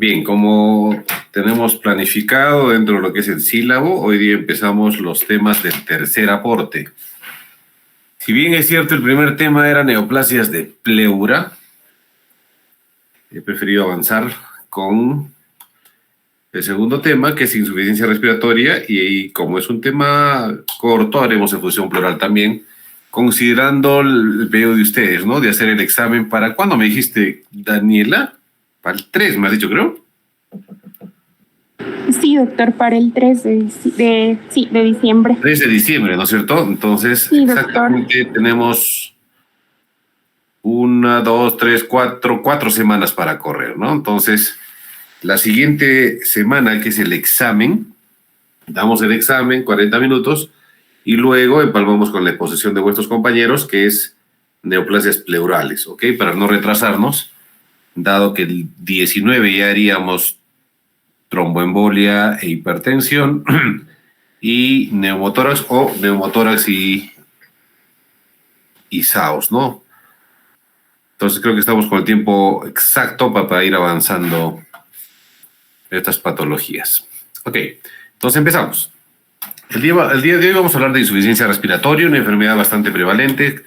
Bien, como tenemos planificado dentro de lo que es el sílabo, hoy día empezamos los temas del tercer aporte. Si bien es cierto, el primer tema era neoplasias de pleura, he preferido avanzar con el segundo tema, que es insuficiencia respiratoria, y como es un tema corto, haremos efusión pleural también, considerando el pedido de ustedes, ¿no? De hacer el examen para, ¿cuándo me dijiste, Daniela? Para el 3, me has dicho, creo. Sí, doctor, para el 3 de diciembre. 3 de diciembre, ¿no es cierto? Entonces, sí, exactamente tenemos 1, 2, 3, 4 semanas para correr, ¿no? Entonces, la siguiente semana, que es el examen, damos el examen, 40 minutos, y luego empalmamos con la exposición de vuestros compañeros, que es neoplasias pleurales, ¿ok? Para no retrasarnos, dado que el 19 ya haríamos tromboembolia e hipertensión, y neumotórax o neumotórax y SAOS, ¿no? Entonces creo que estamos con el tiempo exacto para ir avanzando estas patologías. Ok, entonces empezamos. El día de hoy vamos a hablar de insuficiencia respiratoria, una enfermedad bastante prevalente.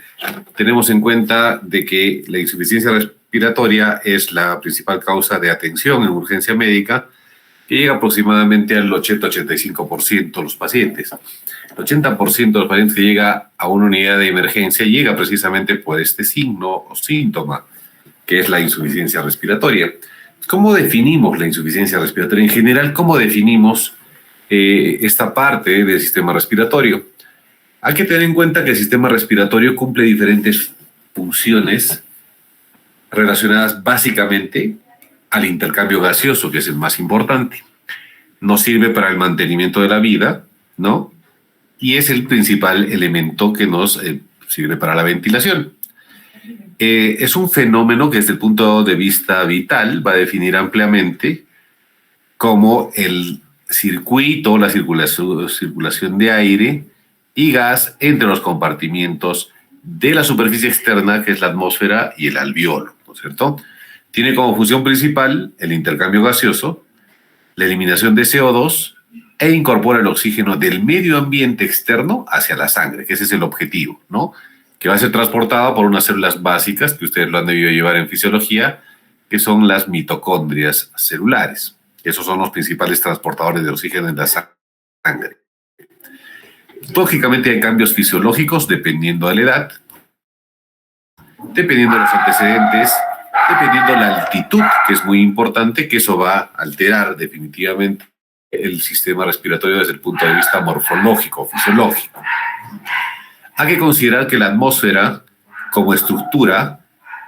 Tenemos en cuenta de que la insuficiencia respiratoria es la principal causa de atención en urgencia médica, que llega aproximadamente al 80-85% de los pacientes. El 80% de los pacientes que llega a una unidad de emergencia llega precisamente por este signo o síntoma, que es la insuficiencia respiratoria. ¿Cómo definimos la insuficiencia respiratoria? En general, ¿cómo definimos esta parte del sistema respiratorio? Hay que tener en cuenta que el sistema respiratorio cumple diferentes funciones relacionadas básicamente al intercambio gaseoso, que es el más importante. Nos sirve para el mantenimiento de la vida, ¿no? Y es el principal elemento que nos sirve para la ventilación. Es un fenómeno que desde el punto de vista vital va a definir ampliamente como el circuito, la circulación de aire y gas entre los compartimientos de la superficie externa, que es la atmósfera, y el alveolo, ¿no es cierto? Tiene como función principal el intercambio gaseoso, la eliminación de CO2 e incorpora el oxígeno del medio ambiente externo hacia la sangre, que ese es el objetivo, ¿no? Que va a ser transportado por unas células básicas, que ustedes lo han debido llevar en fisiología, que son las mitocondrias celulares. Esos son los principales transportadores de oxígeno en la sangre. Lógicamente hay cambios fisiológicos dependiendo de la edad, dependiendo de los antecedentes, dependiendo de la altitud, que es muy importante, que eso va a alterar definitivamente el sistema respiratorio desde el punto de vista morfológico, fisiológico. Hay que considerar que la atmósfera, como estructura,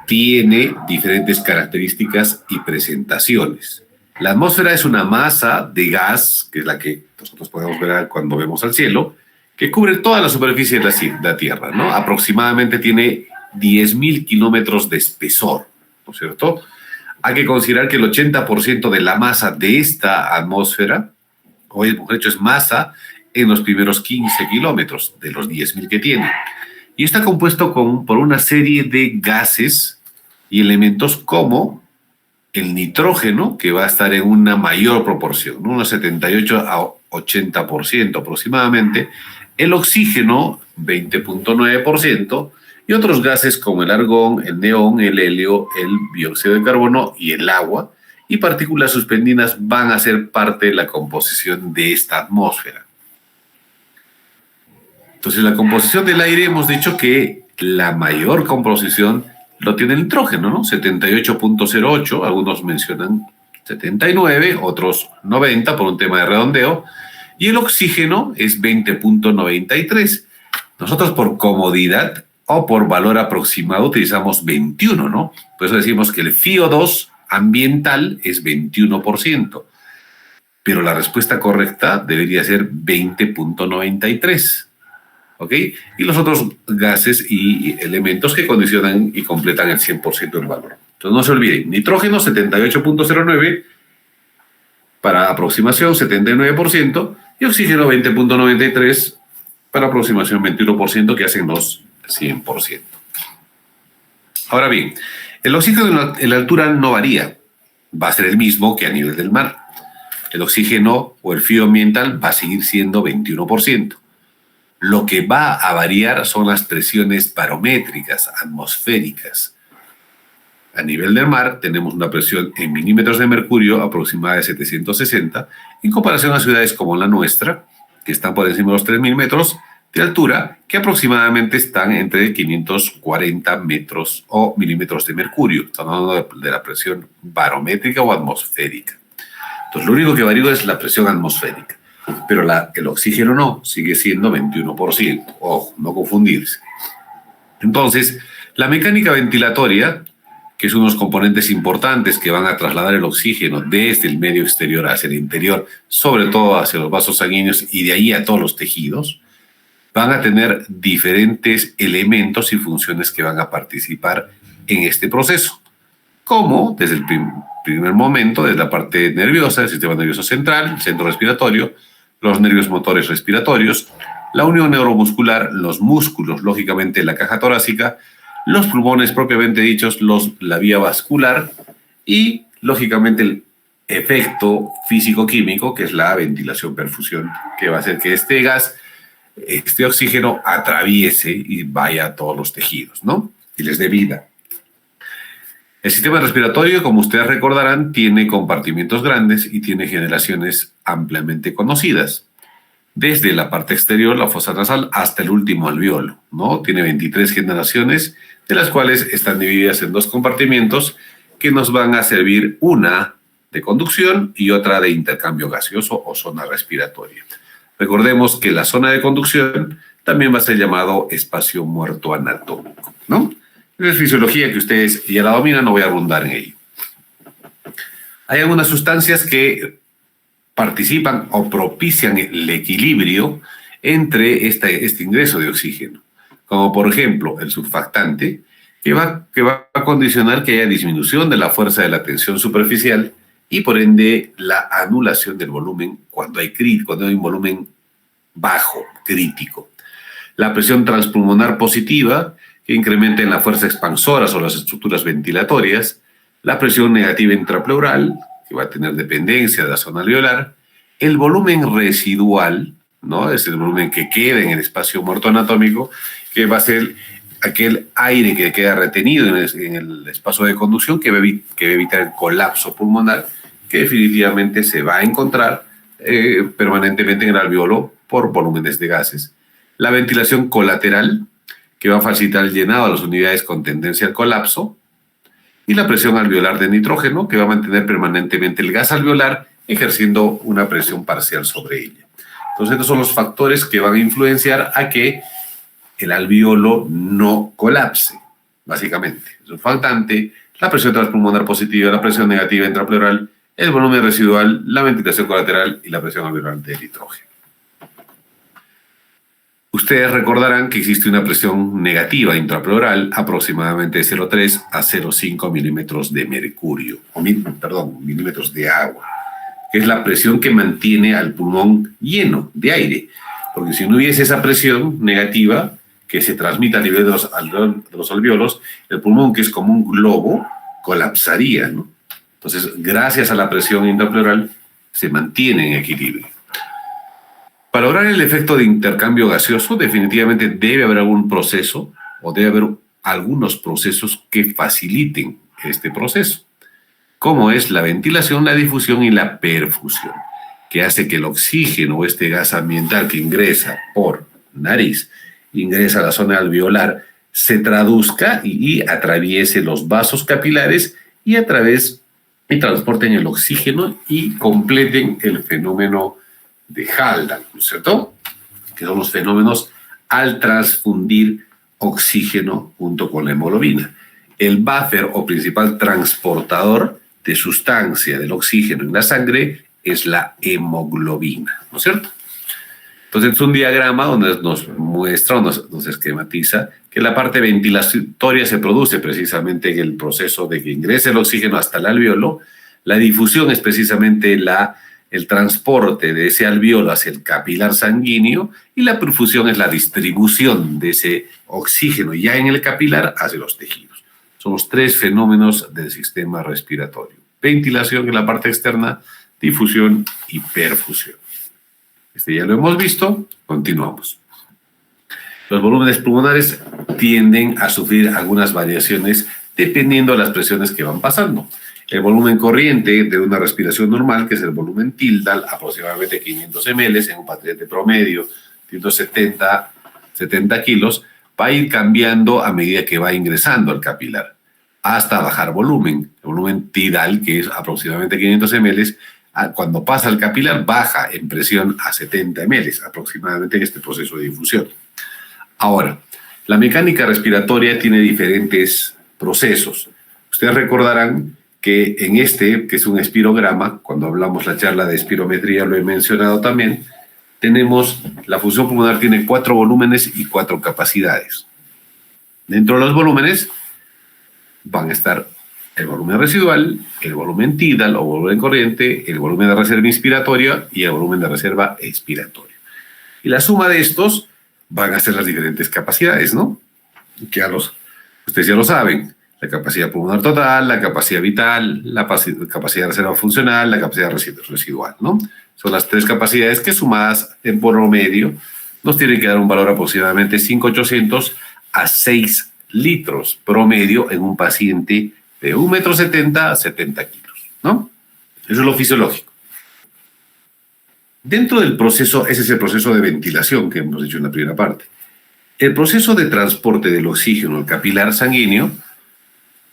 tiene diferentes características y presentaciones. La atmósfera es una masa de gas, que es la que nosotros podemos ver cuando vemos al cielo, que cubre toda la superficie de la Tierra, ¿no? Aproximadamente tiene 10.000 kilómetros de espesor, ¿no es cierto? Hay que considerar que el 80% de la masa de esta atmósfera, o de hecho es masa en los primeros 15 kilómetros de los 10.000 que tiene. Y está compuesto por una serie de gases y elementos como el nitrógeno, que va a estar en una mayor proporción, ¿no? Unos 78 a 80% aproximadamente, el oxígeno 20.9%, y otros gases como el argón, el neón, el helio, el dióxido de carbono y el agua, y partículas suspendidas van a ser parte de la composición de esta atmósfera. Entonces, la composición del aire, hemos dicho que la mayor composición lo tiene el nitrógeno, ¿no? 78.08, algunos mencionan 79, otros 90 por un tema de redondeo, y el oxígeno es 20.93. Nosotros por comodidad o por valor aproximado utilizamos 21, ¿no? Por eso decimos que el FiO2 ambiental es 21%, pero la respuesta correcta debería ser 20.93. ¿Ok? Y los otros gases y elementos que condicionan y completan el 100% del valor. Entonces no se olviden, nitrógeno 78.09 para aproximación 79% y oxígeno 20.93 para aproximación 21%, que hacen los 100%. Ahora bien, el oxígeno en la altura no varía. va a ser el mismo que a nivel del mar. El oxígeno o el fluido ambiental va a seguir siendo 21%. Lo que va a variar son las presiones barométricas, atmosféricas. A nivel del mar tenemos una presión en milímetros de mercurio aproximada de 760, en comparación a ciudades como la nuestra, que están por encima de los 3.000 metros de altura, que aproximadamente están entre 540 metros o milímetros de mercurio. Estamos hablando de la presión barométrica o atmosférica. Entonces, lo único que varía es la presión atmosférica, pero el oxígeno no, sigue siendo 21%. Ojo, no confundirse. Entonces, la mecánica ventilatoria, que es unos componentes importantes que van a trasladar el oxígeno desde el medio exterior hacia el interior, sobre todo hacia los vasos sanguíneos y de ahí a todos los tejidos, van a tener diferentes elementos y funciones que van a participar en este proceso, como desde el primer momento, desde la parte nerviosa, el sistema nervioso central, el centro respiratorio, los nervios motores respiratorios, la unión neuromuscular, los músculos, lógicamente la caja torácica, los pulmones propiamente dichos, la vía vascular y, lógicamente, el efecto físico-químico, que es la ventilación-perfusión, que va a hacer que este gas, este oxígeno, atraviese y vaya a todos los tejidos, ¿no? Y les dé vida. El sistema respiratorio, como ustedes recordarán, tiene compartimientos grandes y tiene generaciones ampliamente conocidas. Desde la parte exterior, la fosa nasal, hasta el último alveolo, ¿no? Tiene 23 generaciones, de las cuales están divididas en 2 compartimientos que nos van a servir, una de conducción y otra de intercambio gaseoso o zona respiratoria. Recordemos que la zona de conducción también va a ser llamado espacio muerto anatómico, ¿no? Es fisiología que ustedes ya la dominan, no voy a abundar en ello. Hay algunas sustancias que participan o propician el equilibrio entre este ingreso de oxígeno, como por ejemplo el surfactante, que va a condicionar que haya disminución de la fuerza de la tensión superficial y por ende la anulación del volumen cuando hay un volumen bajo, crítico. La presión transpulmonar positiva, que incrementa en la fuerza expansora sobre las estructuras ventilatorias, la presión negativa intrapleural, que va a tener dependencia de la zona alveolar, el volumen residual, ¿no? Es el volumen que queda en el espacio muerto anatómico, que va a ser aquel aire que queda retenido en el espacio de conducción que va a evitar el colapso pulmonar, que definitivamente se va a encontrar permanentemente en el alveolo por volúmenes de gases. La ventilación colateral, que va a facilitar el llenado de las unidades con tendencia al colapso, y la presión alveolar de nitrógeno, que va a mantener permanentemente el gas alveolar, ejerciendo una presión parcial sobre ella. Entonces, estos son los factores que van a influenciar a que el alveolo no colapse, básicamente. El surfactante, la presión transpulmonar positiva, la presión negativa intrapleural, el volumen residual, la ventilación colateral y la presión alveolar de nitrógeno. Ustedes recordarán que existe una presión negativa intrapleural aproximadamente de 0,3 a 0,5 milímetros de mercurio, milímetros de agua, que es la presión que mantiene al pulmón lleno de aire. Porque si no hubiese esa presión negativa que se transmite a nivel de los alveolos, el pulmón, que es como un globo, colapsaría, ¿no? Entonces, gracias a la presión intrapleural, se mantiene en equilibrio. Para lograr el efecto de intercambio gaseoso, definitivamente debe haber algún proceso o debe haber algunos procesos que faciliten este proceso, como es la ventilación, la difusión y la perfusión, que hace que el oxígeno o este gas ambiental que ingresa por nariz, ingresa a la zona alveolar, se traduzca y atraviese los vasos capilares y transporten el oxígeno y completen el fenómeno de Haldane, ¿no es cierto? Que son los fenómenos al transfundir oxígeno junto con la hemoglobina. El buffer o principal transportador de sustancia del oxígeno en la sangre es la hemoglobina, ¿no es cierto? Entonces es un diagrama donde nos muestra, nos esquematiza que la parte ventilatoria se produce precisamente en el proceso de que ingrese el oxígeno hasta el alveolo. La difusión es precisamente el transporte de ese alveolo hacia el capilar sanguíneo, y la perfusión es la distribución de ese oxígeno ya en el capilar hacia los tejidos. Son los 3 fenómenos del sistema respiratorio. ventilación en la parte externa, difusión y perfusión. Ya lo hemos visto, continuamos. Los volúmenes pulmonares tienden a sufrir algunas variaciones dependiendo de las presiones que van pasando. El volumen corriente de una respiración normal, que es el volumen tildal, aproximadamente 500 ml en un paciente promedio, 170 kilos, va a ir cambiando a medida que va ingresando al capilar, hasta bajar volumen. El volumen tidal, que es aproximadamente 500 ml, cuando pasa al capilar, baja en presión a 70 ml, aproximadamente en este proceso de difusión. Ahora, la mecánica respiratoria tiene diferentes procesos. Ustedes recordarán que en este, que es un espirograma, cuando hablamos la charla de espirometría, lo he mencionado también, tenemos, la función pulmonar tiene 4 volúmenes y 4 capacidades. Dentro de los volúmenes van a estar el volumen residual, el volumen tidal o volumen corriente, el volumen de reserva inspiratoria y el volumen de reserva expiratoria. Y la suma de estos van a ser las diferentes capacidades, ¿no? Que ustedes ya lo saben. La capacidad pulmonar total, la capacidad vital, la capacidad de reserva funcional, la capacidad residual, ¿no? Son las 3 capacidades que sumadas en promedio nos tienen que dar un valor aproximadamente 5,800 a 6 litros promedio en un paciente de 1,70 m a 70 kilos, ¿no? Eso es lo fisiológico. Dentro del proceso, ese es el proceso de ventilación que hemos dicho en la primera parte. El proceso de transporte del oxígeno al capilar sanguíneo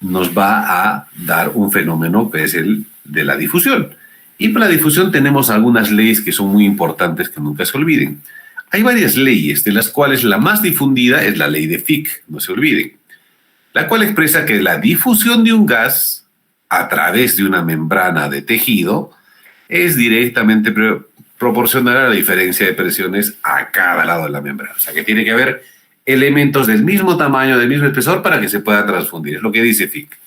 nos va a dar un fenómeno que es el de la difusión. Y para la difusión tenemos algunas leyes que son muy importantes que nunca se olviden. Hay varias leyes, de las cuales la más difundida es la ley de Fick, no se olviden, la cual expresa que la difusión de un gas a través de una membrana de tejido es directamente proporcional a la diferencia de presiones a cada lado de la membrana. O sea que tiene que haber elementos del mismo tamaño, del mismo espesor para que se pueda transfundir. Es lo que dice Fick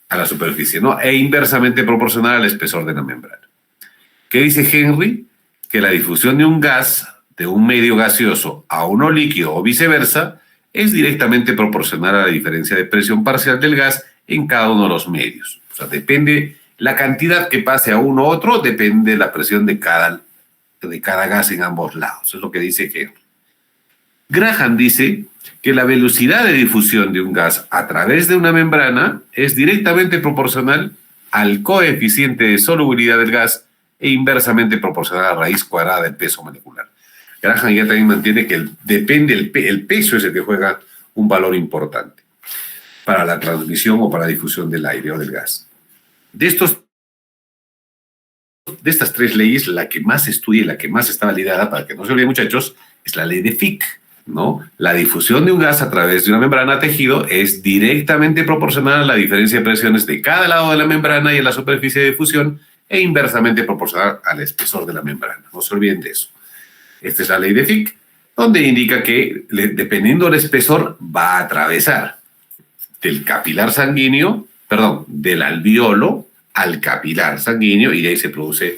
a la superficie, ¿no? E inversamente proporcional al espesor de la membrana. ¿Qué dice Henry? Que la difusión de un gas, de un medio gaseoso a uno líquido o viceversa, es directamente proporcional a la diferencia de presión parcial del gas en cada uno de los medios. O sea, depende la cantidad que pase a uno u otro, depende de la presión de cada gas en ambos lados. Eso es lo que dice Henry. Graham dice que la velocidad de difusión de un gas a través de una membrana es directamente proporcional al coeficiente de solubilidad del gas e inversamente proporcional a la raíz cuadrada del peso molecular. Graham ya también mantiene que el peso es el que juega un valor importante para la transmisión o para la difusión del aire o del gas. De estas 3 leyes, la que más se estudia y la que más está validada, para que no se olviden, muchachos, es la ley de Fick, ¿no? La difusión de un gas a través de una membrana tejido es directamente proporcional a la diferencia de presiones de cada lado de la membrana y a la superficie de difusión e inversamente proporcional al espesor de la membrana. No se olviden de eso. Esta es la ley de Fick, donde indica que dependiendo del espesor va a atravesar del alveolo al capilar sanguíneo y de ahí se producen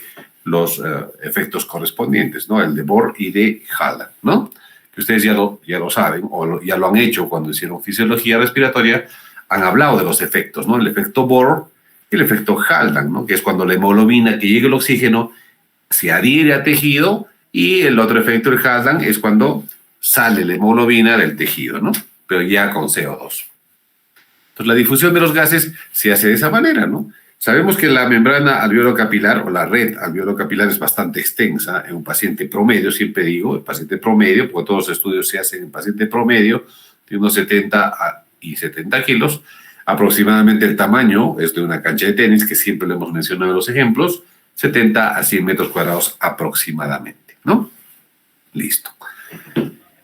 los efectos correspondientes, ¿no? El de Bohr y de Haldan, ¿no? Que ustedes ya lo saben o ya lo han hecho cuando hicieron fisiología respiratoria, han hablado de los efectos, ¿no? El efecto Bohr y el efecto Haldan, ¿no? Que es cuando la hemoglobina que llega el oxígeno se adhiere a tejido, y el otro efecto del Haldan es cuando sale la hemoglobina del tejido, ¿no? Pero ya con CO2. Entonces la difusión de los gases se hace de esa manera, ¿no? Sabemos que la membrana alveolo-capilar o la red alveolo-capilar es bastante extensa en un paciente promedio, siempre digo, el paciente promedio, porque todos los estudios se hacen en paciente promedio de unos 70 y 70 kilos. Aproximadamente el tamaño es de una cancha de tenis, que siempre lo hemos mencionado en los ejemplos, 70 a 100 metros cuadrados aproximadamente, ¿no? Listo.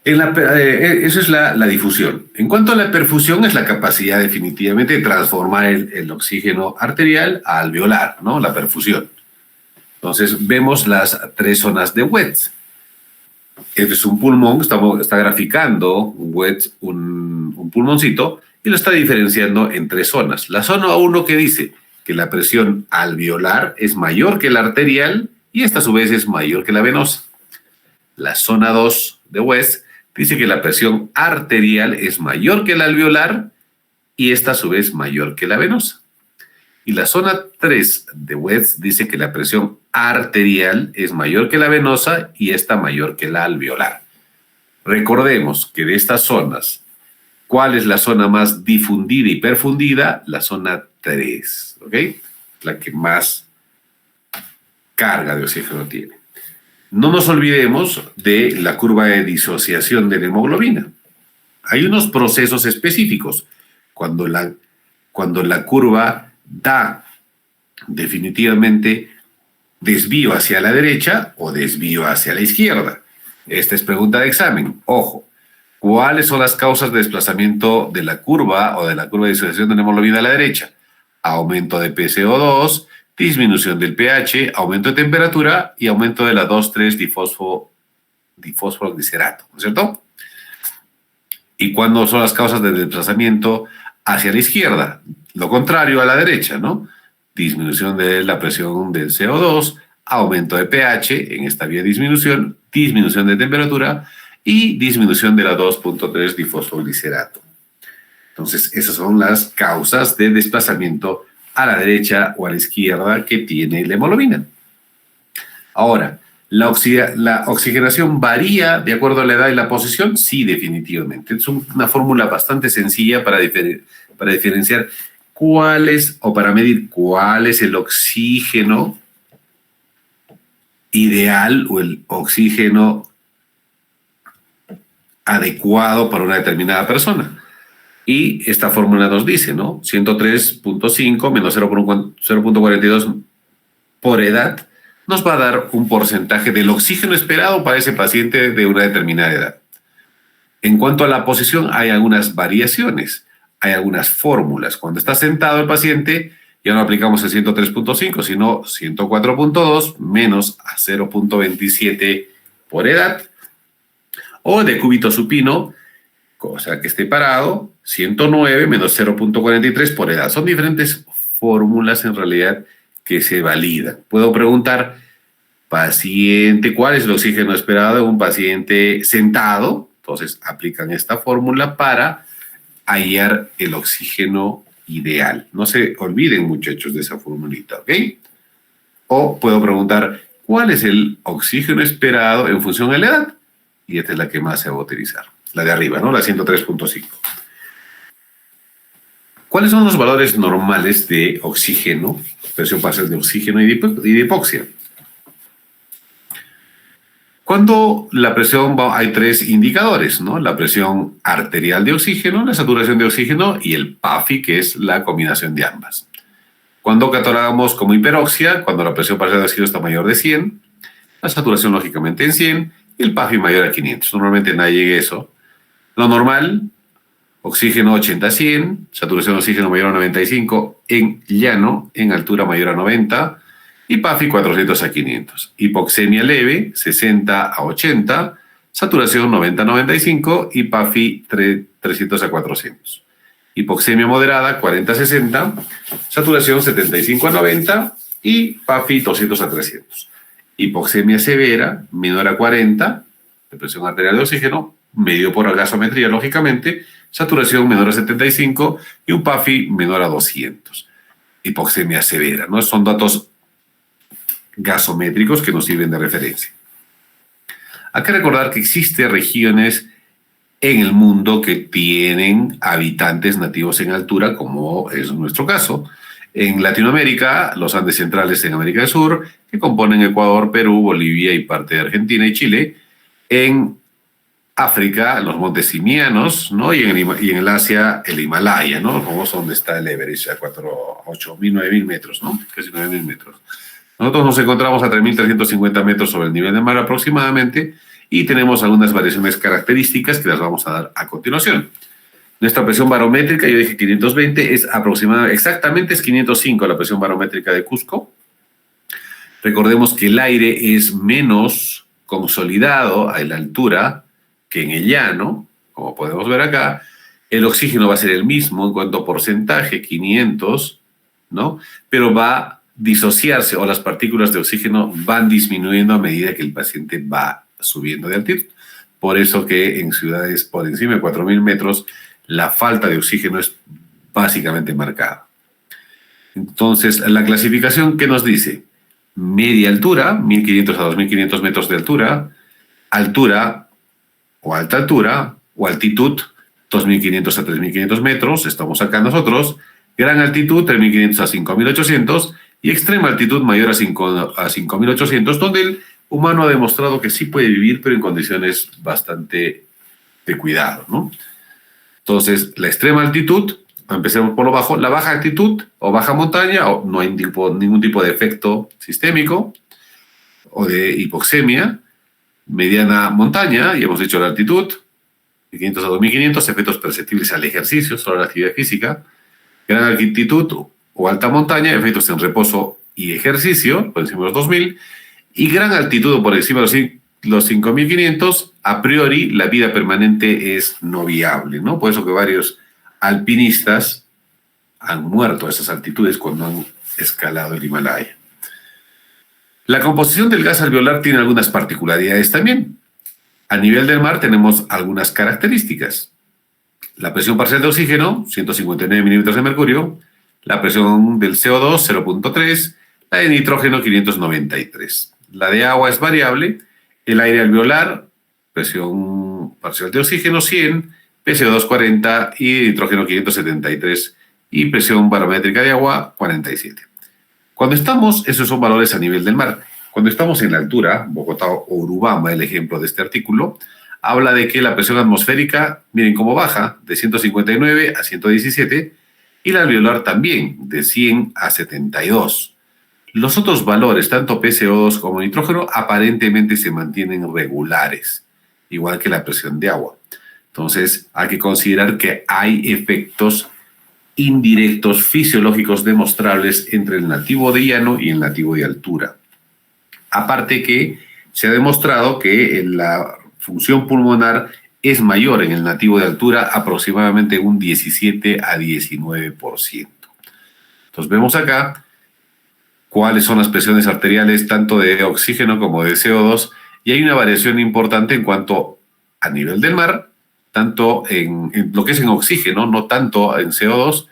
Eso es la difusión. En cuanto a la perfusión, es la capacidad definitivamente de transformar el oxígeno arterial a alveolar, ¿no? La perfusión. Entonces, vemos las 3 zonas de Wetz. Este es un pulmón, está graficando un pulmoncito y lo está diferenciando en 3 zonas. La zona 1 que dice que la presión alveolar es mayor que la arterial y esta a su vez es mayor que la venosa. La zona 2 de West dice que la presión arterial es mayor que la alveolar y esta a su vez mayor que la venosa. Y la zona 3 de West dice que la presión arterial es mayor que la venosa y esta mayor que la alveolar. Recordemos que de estas zonas, ¿cuál es la zona más difundida y perfundida? La zona 3, ¿ok? La que más carga de oxígeno tiene. No nos olvidemos de la curva de disociación de la hemoglobina. Hay unos procesos específicos. Cuando la curva da definitivamente desvío hacia la derecha o desvío hacia la izquierda. Esta es pregunta de examen. Ojo, ¿cuáles son las causas de desplazamiento de la curva o de la curva de disociación de la hemoglobina a la derecha? Aumento de PCO2, disminución del pH, aumento de temperatura y aumento de la 2,3-difosfoglicerato, ¿no es cierto? ¿Y cuándo son las causas de desplazamiento hacia la izquierda? Lo contrario a la derecha, ¿no? Disminución de la presión del CO2, aumento de pH, en esta vía disminución de temperatura y disminución de la 2,3-difosfoglicerato. Entonces, esas son las causas de desplazamiento a la derecha o a la izquierda que tiene la hemoglobina. Ahora, ¿la oxigenación varía de acuerdo a la edad y la posición? Sí, definitivamente. Es una fórmula bastante sencilla para diferenciar cuál es, o para medir cuál es el oxígeno ideal o el oxígeno adecuado para una determinada persona. Y esta fórmula nos dice, ¿no? 103.5 menos 0.42 por edad nos va a dar un porcentaje del oxígeno esperado para ese paciente de una determinada edad. En cuanto a la posición, hay algunas variaciones, hay algunas fórmulas. Cuando está sentado el paciente, ya no aplicamos el 103.5, sino 104.2 menos a 0.27 por edad. O de cúbito supino, o sea que esté parado, 109 menos 0.43 por edad. Son diferentes fórmulas en realidad que se validan. Puedo preguntar, paciente, ¿cuál es el oxígeno esperado de un paciente sentado? Entonces aplican esta fórmula para hallar el oxígeno ideal. No se olviden, muchachos, de esa formulita, ¿ok? O puedo preguntar, ¿cuál es el oxígeno esperado en función de la edad? Y esta es la que más se va a utilizar. La de arriba, ¿no? La 103.5. ¿Cuáles son los valores normales de oxígeno, presión parcial de oxígeno y de hipoxia? Cuando la presión hay tres indicadores, ¿no? La presión arterial de oxígeno, la saturación de oxígeno y el PAFI, que es la combinación de ambas. Cuando catalogamos como hiperoxia, cuando la presión parcial de oxígeno está mayor de 100, la saturación lógicamente en 100 y el PAFI mayor a 500. Normalmente nadie llega a eso. Lo normal, oxígeno 80-100, saturación de oxígeno mayor a 95, en llano, en altura mayor a 90, y PAFI 400-500. Hipoxemia leve, 60-80, saturación 90-95 y PAFI 300-400. Hipoxemia moderada, 40-60, saturación 75-90 y PAFI 200-300. Hipoxemia severa, menor a 40, de presión arterial de oxígeno, medido por gasometría, lógicamente, saturación menor a 75 y un PAFI menor a 200. Hipoxemia severa, ¿no? Son datos gasométricos que nos sirven de referencia. Hay que recordar que existen regiones en el mundo que tienen habitantes nativos en altura, como es nuestro caso. En Latinoamérica, los Andes centrales en América del Sur, que componen Ecuador, Perú, Bolivia y parte de Argentina y Chile. En África, los montes simianos, ¿no? Y en el Asia, el Himalaya, ¿no? Como es donde está el Everest, a 8.000, 9.000 metros, ¿no? Casi 9.000 metros. Nosotros nos encontramos a 3.350 metros sobre el nivel del mar aproximadamente y tenemos algunas variaciones características que las vamos a dar a continuación. Nuestra presión barométrica, yo dije 520, es aproximadamente, exactamente es 505 la presión barométrica de Cusco. Recordemos que el aire es menos consolidado a la altura que en el llano, como podemos ver acá. El oxígeno va a ser el mismo en cuanto a porcentaje, 500, ¿no? Pero va a disociarse o las partículas de oxígeno van disminuyendo a medida que el paciente va subiendo de altitud. Por eso que en ciudades por encima de 4.000 metros la falta de oxígeno es básicamente marcada. Entonces, la clasificación, ¿qué nos dice? Media altura, 1.500 a 2.500 metros de altura, altura o alta altura, o altitud, 2.500 a 3.500 metros, estamos acá nosotros, gran altitud, 3.500 a 5.800, y extrema altitud mayor a 5.800, donde el humano ha demostrado que sí puede vivir, pero en condiciones bastante de cuidado, ¿no? Entonces, la extrema altitud, empecemos por lo bajo, la baja altitud o baja montaña, o no hay ningún tipo de efecto sistémico o de hipoxemia. Mediana montaña, ya hemos dicho la altitud, de 500 a 2.500, efectos perceptibles al ejercicio, solo la actividad física. Gran altitud o alta montaña, efectos en reposo y ejercicio, por encima de los 2.000. Y gran altitud o por encima de los 5.500, a priori la vida permanente es no viable, ¿no? Por eso que varios alpinistas han muerto a esas altitudes cuando han escalado el Himalaya. La composición del gas alveolar tiene algunas particularidades también. A nivel del mar tenemos algunas características. La presión parcial de oxígeno, 159 milímetros de mercurio. La presión del CO2, 0.3. La de nitrógeno, 593. La de agua es variable. El aire alveolar, presión parcial de oxígeno, 100. PCO2, 40. Y nitrógeno, 573. Y presión barométrica de agua, 47. Cuando estamos, esos son valores a nivel del mar. Cuando estamos en la altura, Bogotá o Urubamba, el ejemplo de este artículo, habla de que la presión atmosférica, miren cómo baja, de 159 a 117, y la alveolar también, de 100 a 72. Los otros valores, tanto PCO2 como nitrógeno, aparentemente se mantienen regulares, igual que la presión de agua. Entonces, hay que considerar que hay efectos indirectos fisiológicos demostrables entre el nativo de llano y el nativo de altura. Aparte que se ha demostrado que la función pulmonar es mayor en el nativo de altura, aproximadamente un 17 a 19%. Entonces vemos acá cuáles son las presiones arteriales tanto de oxígeno como de CO2, y hay una variación importante en cuanto a nivel del mar, tanto en lo que es en oxígeno, no tanto en CO2,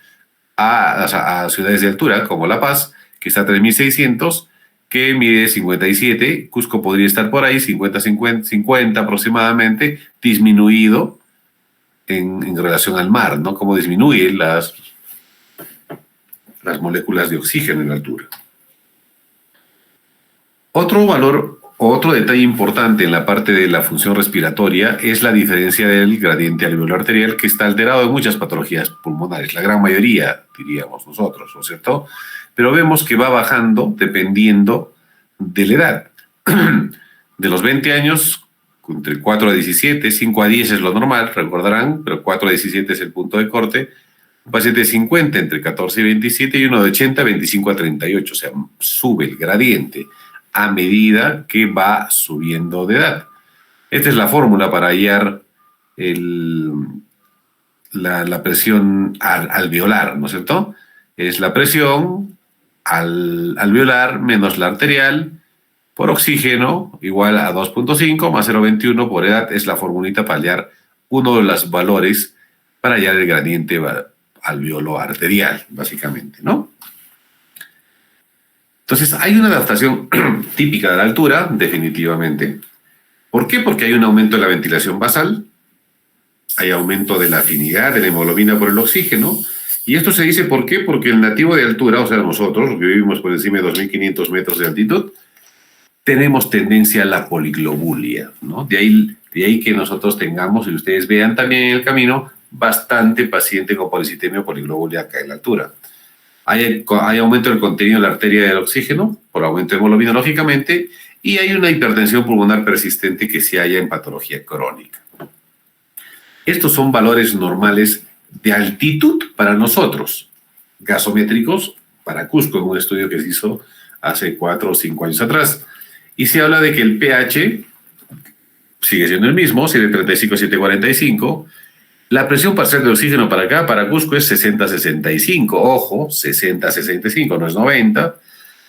a ciudades de altura como La Paz, que está a 3.600, que mide 57, Cusco podría estar por ahí, 50 aproximadamente, disminuido en relación al mar, ¿no? Cómo disminuyen las moléculas de oxígeno en la altura. Otro detalle importante en la parte de la función respiratoria es la diferencia del gradiente alveolar arterial, que está alterado en muchas patologías pulmonares, la gran mayoría, diríamos nosotros, ¿no es cierto? Pero vemos que va bajando dependiendo de la edad. De los 20 años, entre 4 a 17, 5 a 10 es lo normal, recordarán, pero 4 a 17 es el punto de corte. Un paciente de 50 entre 14 y 27 y uno de 80, 25 a 38, o sea, sube el gradiente a medida que va subiendo de edad. Esta es la fórmula para hallar la presión alveolar, ¿no es cierto? Es la presión alveolar menos la arterial por oxígeno igual a 2.5 más 0.21 por edad. Es la formulita para hallar uno de los valores para hallar el gradiente alveolo arterial, básicamente, ¿no? Entonces, hay una adaptación típica de la altura, definitivamente. ¿Por qué? Porque hay un aumento de la ventilación basal, hay aumento de la afinidad de la hemoglobina por el oxígeno, y esto se dice ¿por qué? Porque el nativo de altura, o sea, nosotros, que vivimos por encima de 2.500 metros de altitud, tenemos tendencia a la poliglobulia, ¿no? De ahí que nosotros tengamos, y ustedes vean también en el camino, bastante paciente con policitemia o poliglobulia acá en la altura. Hay aumento del contenido de la arteria del oxígeno, por aumento de hemoglobina, lógicamente, y hay una hipertensión pulmonar persistente que se halla en patología crónica. Estos son valores normales de altitud para nosotros, gasométricos para Cusco, en un estudio que se hizo hace 4 o 5 años atrás. Y se habla de que el pH sigue siendo el mismo, 735 a 745. La presión parcial de oxígeno para acá, para Cusco, es 60-65. Ojo, 60-65, no es 90.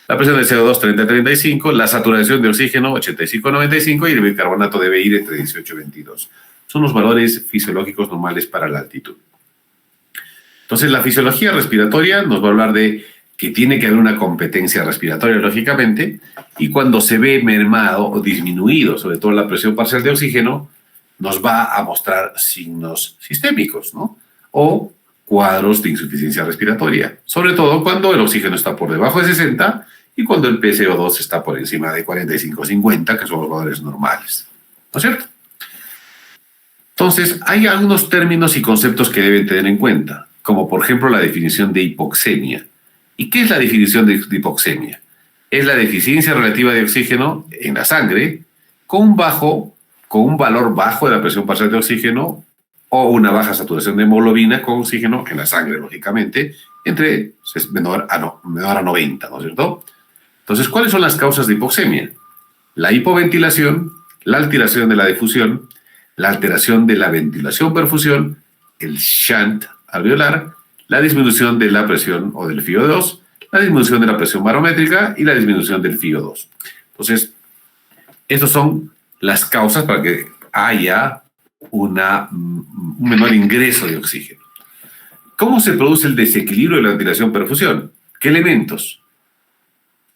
La presión de CO2, 30-35. La saturación de oxígeno, 85-95. Y el bicarbonato debe ir entre 18-22. Son los valores fisiológicos normales para la altitud. Entonces, la fisiología respiratoria nos va a hablar de que tiene que haber una competencia respiratoria, lógicamente, y cuando se ve mermado o disminuido, sobre todo la presión parcial de oxígeno, nos va a mostrar signos sistémicos, ¿no? O cuadros de insuficiencia respiratoria, sobre todo cuando el oxígeno está por debajo de 60 y cuando el PCO2 está por encima de 45-50, que son los valores normales, ¿no es cierto? Entonces, hay algunos términos y conceptos que deben tener en cuenta, como por ejemplo la definición de hipoxemia. ¿Y qué es la definición de hipoxemia? Es la deficiencia relativa de oxígeno en la sangre con un valor bajo de la presión parcial de oxígeno o una baja saturación de hemoglobina con oxígeno en la sangre, lógicamente, entre menor a 90, ¿no es cierto? Entonces, ¿cuáles son las causas de hipoxemia? La hipoventilación, la alteración de la difusión, la alteración de la ventilación-perfusión, el shunt alveolar, la disminución de la presión o del FiO2, la disminución de la presión barométrica y la disminución del FiO2. Entonces, estas son las causas para que haya un menor ingreso de oxígeno. ¿Cómo se produce el desequilibrio de la ventilación-perfusión? ¿Qué elementos?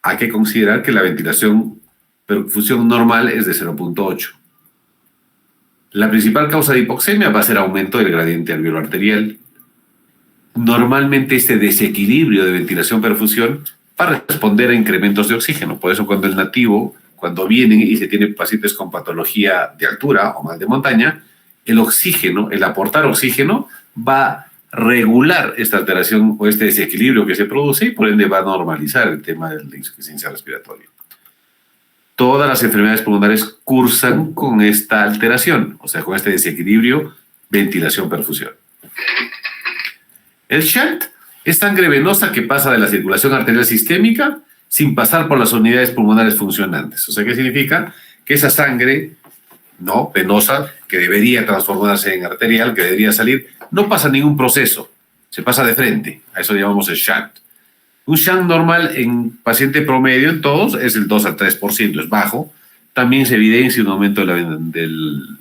Hay que considerar que la ventilación-perfusión normal es de 0.8. La principal causa de hipoxemia va a ser aumento del gradiente alveolar arterial. Normalmente este desequilibrio de ventilación-perfusión va a responder a incrementos de oxígeno. Por eso cuando el nativo, cuando vienen y se tienen pacientes con patología de altura o mal de montaña, el oxígeno, el aportar oxígeno, va a regular esta alteración o este desequilibrio que se produce y por ende va a normalizar el tema de la insuficiencia respiratoria. Todas las enfermedades pulmonares cursan con esta alteración, o sea, con este desequilibrio ventilación-perfusión. El shunt es sangre venosa que pasa de la circulación arterial sistémica sin pasar por las unidades pulmonares funcionantes. O sea, ¿qué significa? Que esa sangre no venosa, que debería transformarse en arterial, que debería salir, no pasa ningún proceso, se pasa de frente. A eso llamamos el shunt. Un shunt normal en paciente promedio en todos es el 2 al 3%, es bajo. También se evidencia un aumento del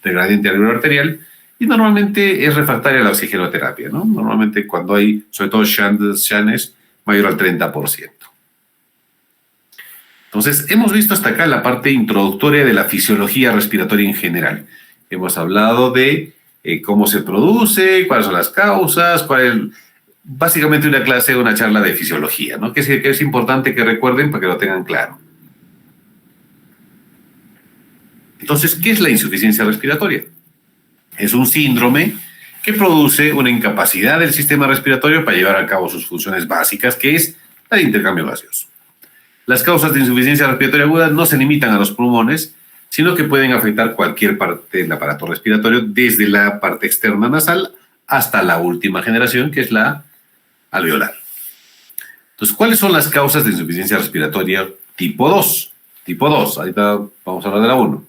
gradiente alveolar arterial y normalmente es refractaria a la oxigenoterapia, ¿no? Normalmente cuando hay, sobre todo shunts, mayor al 30%. Entonces, hemos visto hasta acá la parte introductoria de la fisiología respiratoria en general. Hemos hablado de cómo se produce, cuáles son las causas, básicamente una clase, una charla de fisiología, ¿no? Que es importante que recuerden para que lo tengan claro. Entonces, ¿qué es la insuficiencia respiratoria? Es un síndrome que produce una incapacidad del sistema respiratorio para llevar a cabo sus funciones básicas, que es la de intercambio gaseoso. Las causas de insuficiencia respiratoria aguda no se limitan a los pulmones, sino que pueden afectar cualquier parte del aparato respiratorio, desde la parte externa nasal hasta la última generación, que es la alveolar. Entonces, ¿cuáles son las causas de insuficiencia respiratoria tipo 2? Tipo 2, ahorita vamos a hablar de la 1.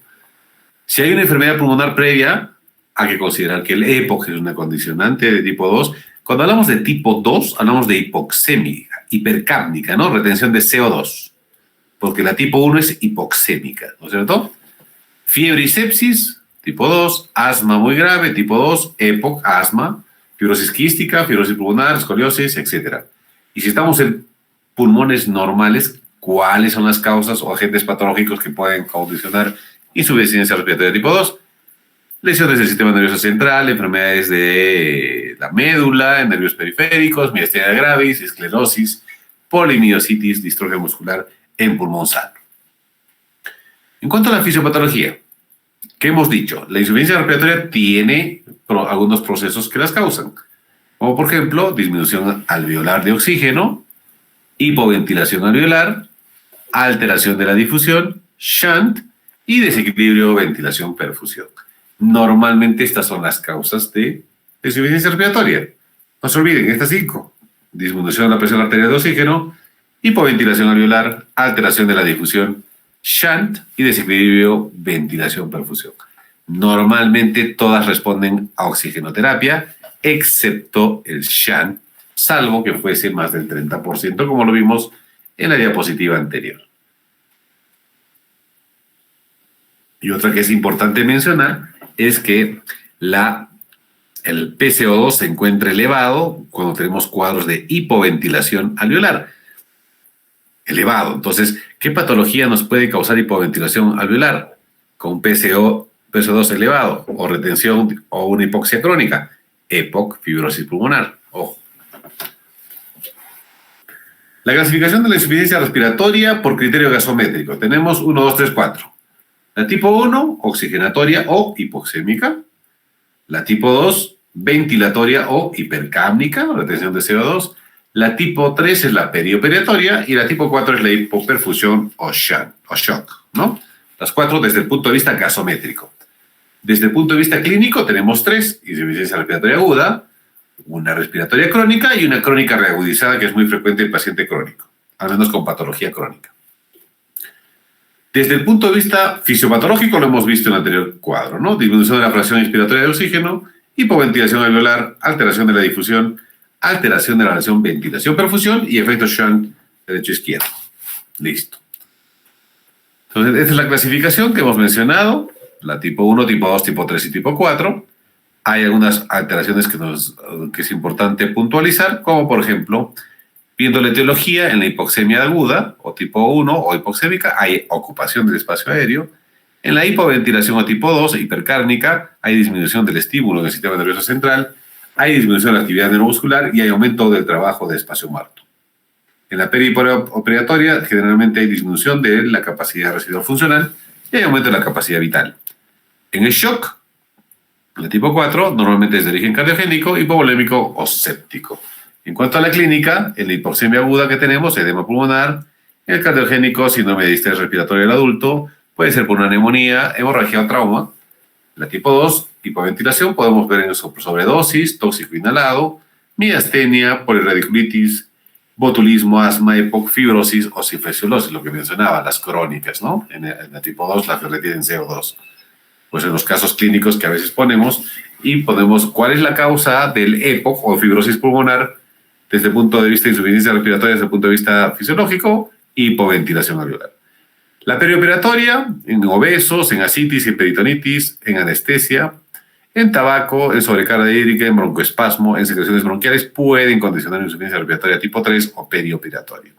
Si hay una enfermedad pulmonar previa, hay que considerar que el EPOC es una condicionante de tipo 2. Cuando hablamos de tipo 2, hablamos de hipoxemia, hipercápnica, ¿no? Retención de CO2, porque la tipo 1 es hipoxémica, ¿no es cierto? Fiebre y sepsis, tipo 2, asma muy grave, tipo 2, EPOC, asma, fibrosis quística, fibrosis pulmonar, escoliosis, etc. Y si estamos en pulmones normales, ¿cuáles son las causas o agentes patológicos que pueden condicionar insuficiencia respiratoria tipo 2? Lesiones del sistema nervioso central, enfermedades de la médula, nervios periféricos, miastenia gravis, esclerosis, polimiositis, distrofia muscular en pulmón sano. En cuanto a la fisiopatología, ¿qué hemos dicho? La insuficiencia respiratoria tiene algunos procesos que las causan, como por ejemplo disminución alveolar de oxígeno, hipoventilación alveolar, alteración de la difusión, shunt y desequilibrio ventilación-perfusión. Normalmente estas son las causas de insuficiencia respiratoria. No se olviden, estas 5. Disminución de la presión arterial de oxígeno, hipoventilación alveolar, alteración de la difusión, shunt y desequilibrio ventilación-perfusión. Normalmente todas responden a oxigenoterapia, excepto el shunt, salvo que fuese más del 30%, como lo vimos en la diapositiva anterior. Y otra que es importante mencionar es que la El PCO2 se encuentra elevado cuando tenemos cuadros de hipoventilación alveolar. Elevado. Entonces, ¿qué patología nos puede causar hipoventilación alveolar? Con PCO2 elevado, o retención o una hipoxia crónica. EPOC, fibrosis pulmonar. Ojo. La clasificación de la insuficiencia respiratoria por criterio gasométrico. Tenemos 1, 2, 3, 4. La tipo 1, oxigenatoria o hipoxémica. La tipo 2, ventilatoria o hipercápnica, retención de CO2. La tipo 3 es la perioperatoria y la tipo 4 es la hipoperfusión o shock, ¿no? Las 4 desde el punto de vista gasométrico. Desde el punto de vista clínico tenemos 3, insuficiencia respiratoria aguda, una respiratoria crónica y una crónica reagudizada que es muy frecuente en paciente crónico, al menos con patología crónica. Desde el punto de vista fisiopatológico lo hemos visto en el anterior cuadro, ¿no? Disminución de la fracción inspiratoria de oxígeno, hipoventilación alveolar, alteración de la difusión, alteración de la relación ventilación-perfusión y efecto shunt derecho-izquierdo. Listo. Entonces, esta es la clasificación que hemos mencionado, la tipo 1, tipo 2, tipo 3 y tipo 4. Hay algunas alteraciones que es importante puntualizar, como por ejemplo, viendo la etiología en la hipoxemia aguda, o tipo 1, o hipoxémica, hay ocupación del espacio aéreo. En la hipoventilación o tipo 2, hipercárnica, hay disminución del estímulo en el sistema nervioso central, hay disminución de la actividad neuromuscular y hay aumento del trabajo de espacio muerto. En la perioperatoria, generalmente hay disminución de la capacidad residual funcional y hay aumento de la capacidad vital. En el shock, la tipo 4 normalmente es de origen cardiogénico, hipovolémico o séptico. En cuanto a la clínica, en la hipoxemia aguda que tenemos, edema pulmonar, en el cardiogénico, síndrome de distrés respiratorio del adulto, puede ser por una neumonía, hemorragia o trauma. La tipo 2, hipoventilación, podemos ver en sobredosis, tóxico inhalado, miastenia, polirradiculitis, botulismo, asma, EPOC, fibrosis o cifesiolosis, lo que mencionaba, las crónicas, ¿no? En la tipo 2, las que retienen CO2. Pues en los casos clínicos que a veces ponemos, y ponemos cuál es la causa del EPOC o fibrosis pulmonar desde el punto de vista de insuficiencia respiratoria, desde el punto de vista fisiológico, y hipoventilación alveolar. La perioperatoria, en obesos, en ascitis, en peritonitis, en anestesia, en tabaco, en sobrecarga hídrica, en broncoespasmo, en secreciones bronquiales, pueden condicionar insuficiencia respiratoria tipo 3 o perioperatoria.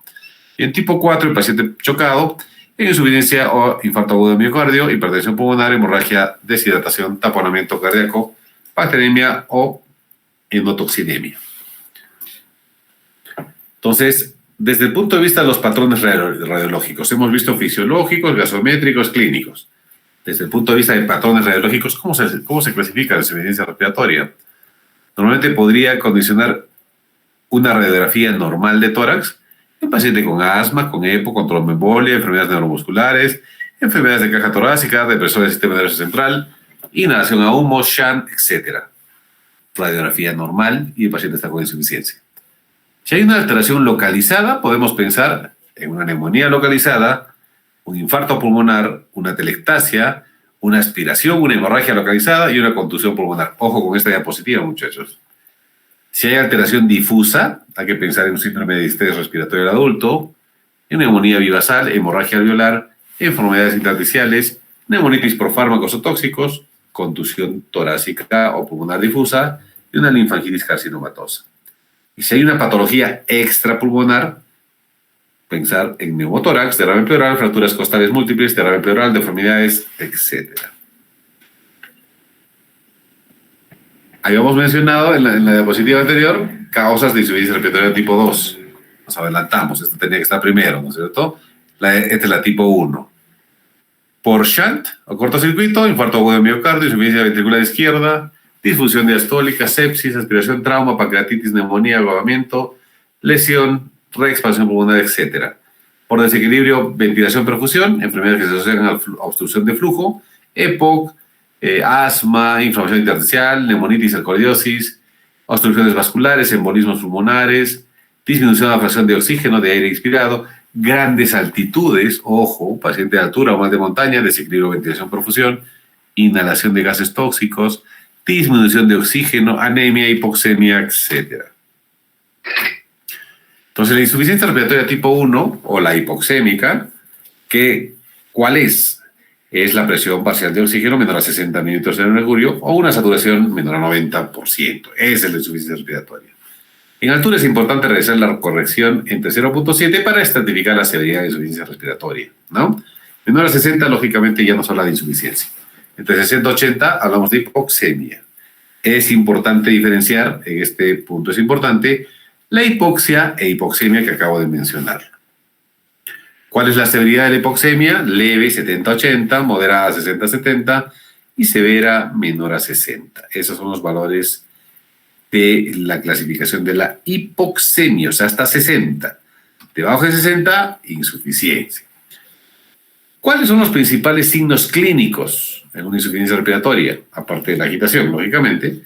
Y en tipo 4, el paciente chocado, en insuficiencia o infarto agudo de miocardio, hipertensión pulmonar, hemorragia, deshidratación, taponamiento cardíaco, bacteremia o endotoxinemia. Entonces, desde el punto de vista de los patrones radiológicos, hemos visto fisiológicos, gasométricos, clínicos. Desde el punto de vista de patrones radiológicos, ¿cómo se clasifica la insuficiencia respiratoria? Normalmente podría condicionar una radiografía normal de tórax en paciente con asma, con EPO, con tromboembolia, enfermedades neuromusculares, enfermedades de caja torácica, depresores del sistema nervioso central, inhalación a humo, shunt, etc. Radiografía normal y el paciente está con insuficiencia. Si hay una alteración localizada, podemos pensar en una neumonía localizada, un infarto pulmonar, una telectasia, una aspiración, una hemorragia localizada y una contusión pulmonar. Ojo con esta diapositiva, muchachos. Si hay alteración difusa, hay que pensar en un síndrome de distrés respiratorio del adulto, en neumonía vivasal, hemorragia alveolar, enfermedades intersticiales, neumonitis por fármacos o tóxicos, contusión torácica o pulmonar difusa y una linfangitis carcinomatosa. Y si hay una patología extrapulmonar, pensar en neumotórax, derrame pleural, fracturas costales múltiples, derrame pleural, deformidades, etc. Habíamos mencionado en la diapositiva anterior causas de insuficiencia respiratoria tipo 2. Nos adelantamos, esta tenía que estar primero, ¿no es cierto? Esta es la tipo 1. Por shunt o cortocircuito, infarto agudo de miocardio, insuficiencia ventricular izquierda, disfunción diastólica, sepsis, aspiración, trauma, pancreatitis, neumonía, agravamiento, lesión, reexpansión pulmonar, etc. Por desequilibrio, ventilación, perfusión, enfermedades que se asocian a obstrucción de flujo, EPOC, asma, inflamación intersticial, neumonitis, alcoholiosis, obstrucciones vasculares, embolismos pulmonares, disminución de la fracción de oxígeno de aire inspirado, grandes altitudes, ojo, paciente de altura o mal de montaña, desequilibrio, ventilación, perfusión, inhalación de gases tóxicos, disminución de oxígeno, anemia, hipoxemia, etc. Entonces, la insuficiencia respiratoria tipo 1 o la hipoxémica, ¿cuál es? es la presión parcial de oxígeno menor a 60 mililitros de mercurio o una saturación menor a 90%. Esa es la insuficiencia respiratoria. En altura es importante realizar la corrección entre 0.7 para estratificar la severidad de insuficiencia respiratoria, ¿no? Menor a 60, lógicamente, ya no se habla de insuficiencia. Entre 60 y 80 hablamos de hipoxemia. Es importante diferenciar, en este punto es importante, la hipoxia e hipoxemia que acabo de mencionar. ¿Cuál es la severidad de la hipoxemia? Leve, 70-80, moderada, 60-70 y severa, menor a 60. Esos son los valores de la clasificación de la hipoxemia, o sea, hasta 60. Debajo de 60, insuficiencia. ¿Cuáles son los principales signos clínicos en una insuficiencia respiratoria? Aparte de la agitación, lógicamente.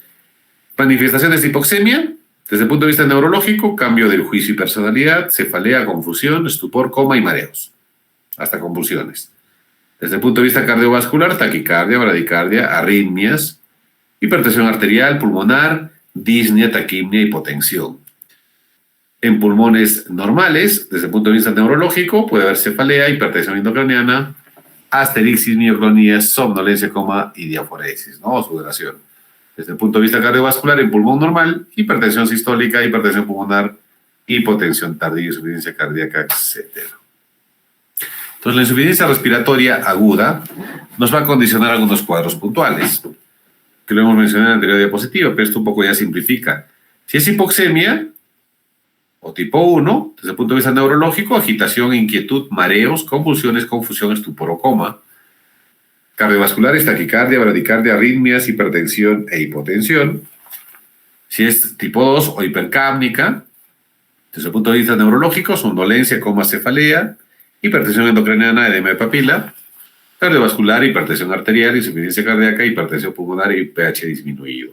Manifestaciones de hipoxemia, desde el punto de vista neurológico, cambio del juicio y personalidad, cefalea, confusión, estupor, coma y mareos, hasta convulsiones. Desde el punto de vista cardiovascular, taquicardia, bradicardia, arritmias, hipertensión arterial, pulmonar, disnea, taquipnea, hipotensión. En pulmones normales, desde el punto de vista neurológico, puede haber cefalea, hipertensión endocraniana, asterixis, mioclonía, somnolencia, coma y diaforesis, ¿no? Sudoración. Desde el punto de vista cardiovascular, en pulmón normal, hipertensión sistólica, hipertensión pulmonar, hipotensión tardía, insuficiencia cardíaca, etc. Entonces, la insuficiencia respiratoria aguda nos va a condicionar algunos cuadros puntuales, que lo hemos mencionado en la anterior diapositiva, pero esto un poco ya simplifica. Si es hipoxemia, o tipo 1, desde el punto de vista neurológico, agitación, inquietud, mareos, convulsiones, confusión, estupor o coma. Cardiovasculares, taquicardia, bradicardia, arritmias, hipertensión e hipotensión. Si es tipo 2 o hipercápnica, desde el punto de vista neurológico, somnolencia, coma, cefalea, hipertensión endocraniana, edema de papila, cardiovascular, hipertensión arterial, insuficiencia cardíaca, hipertensión pulmonar y pH disminuido.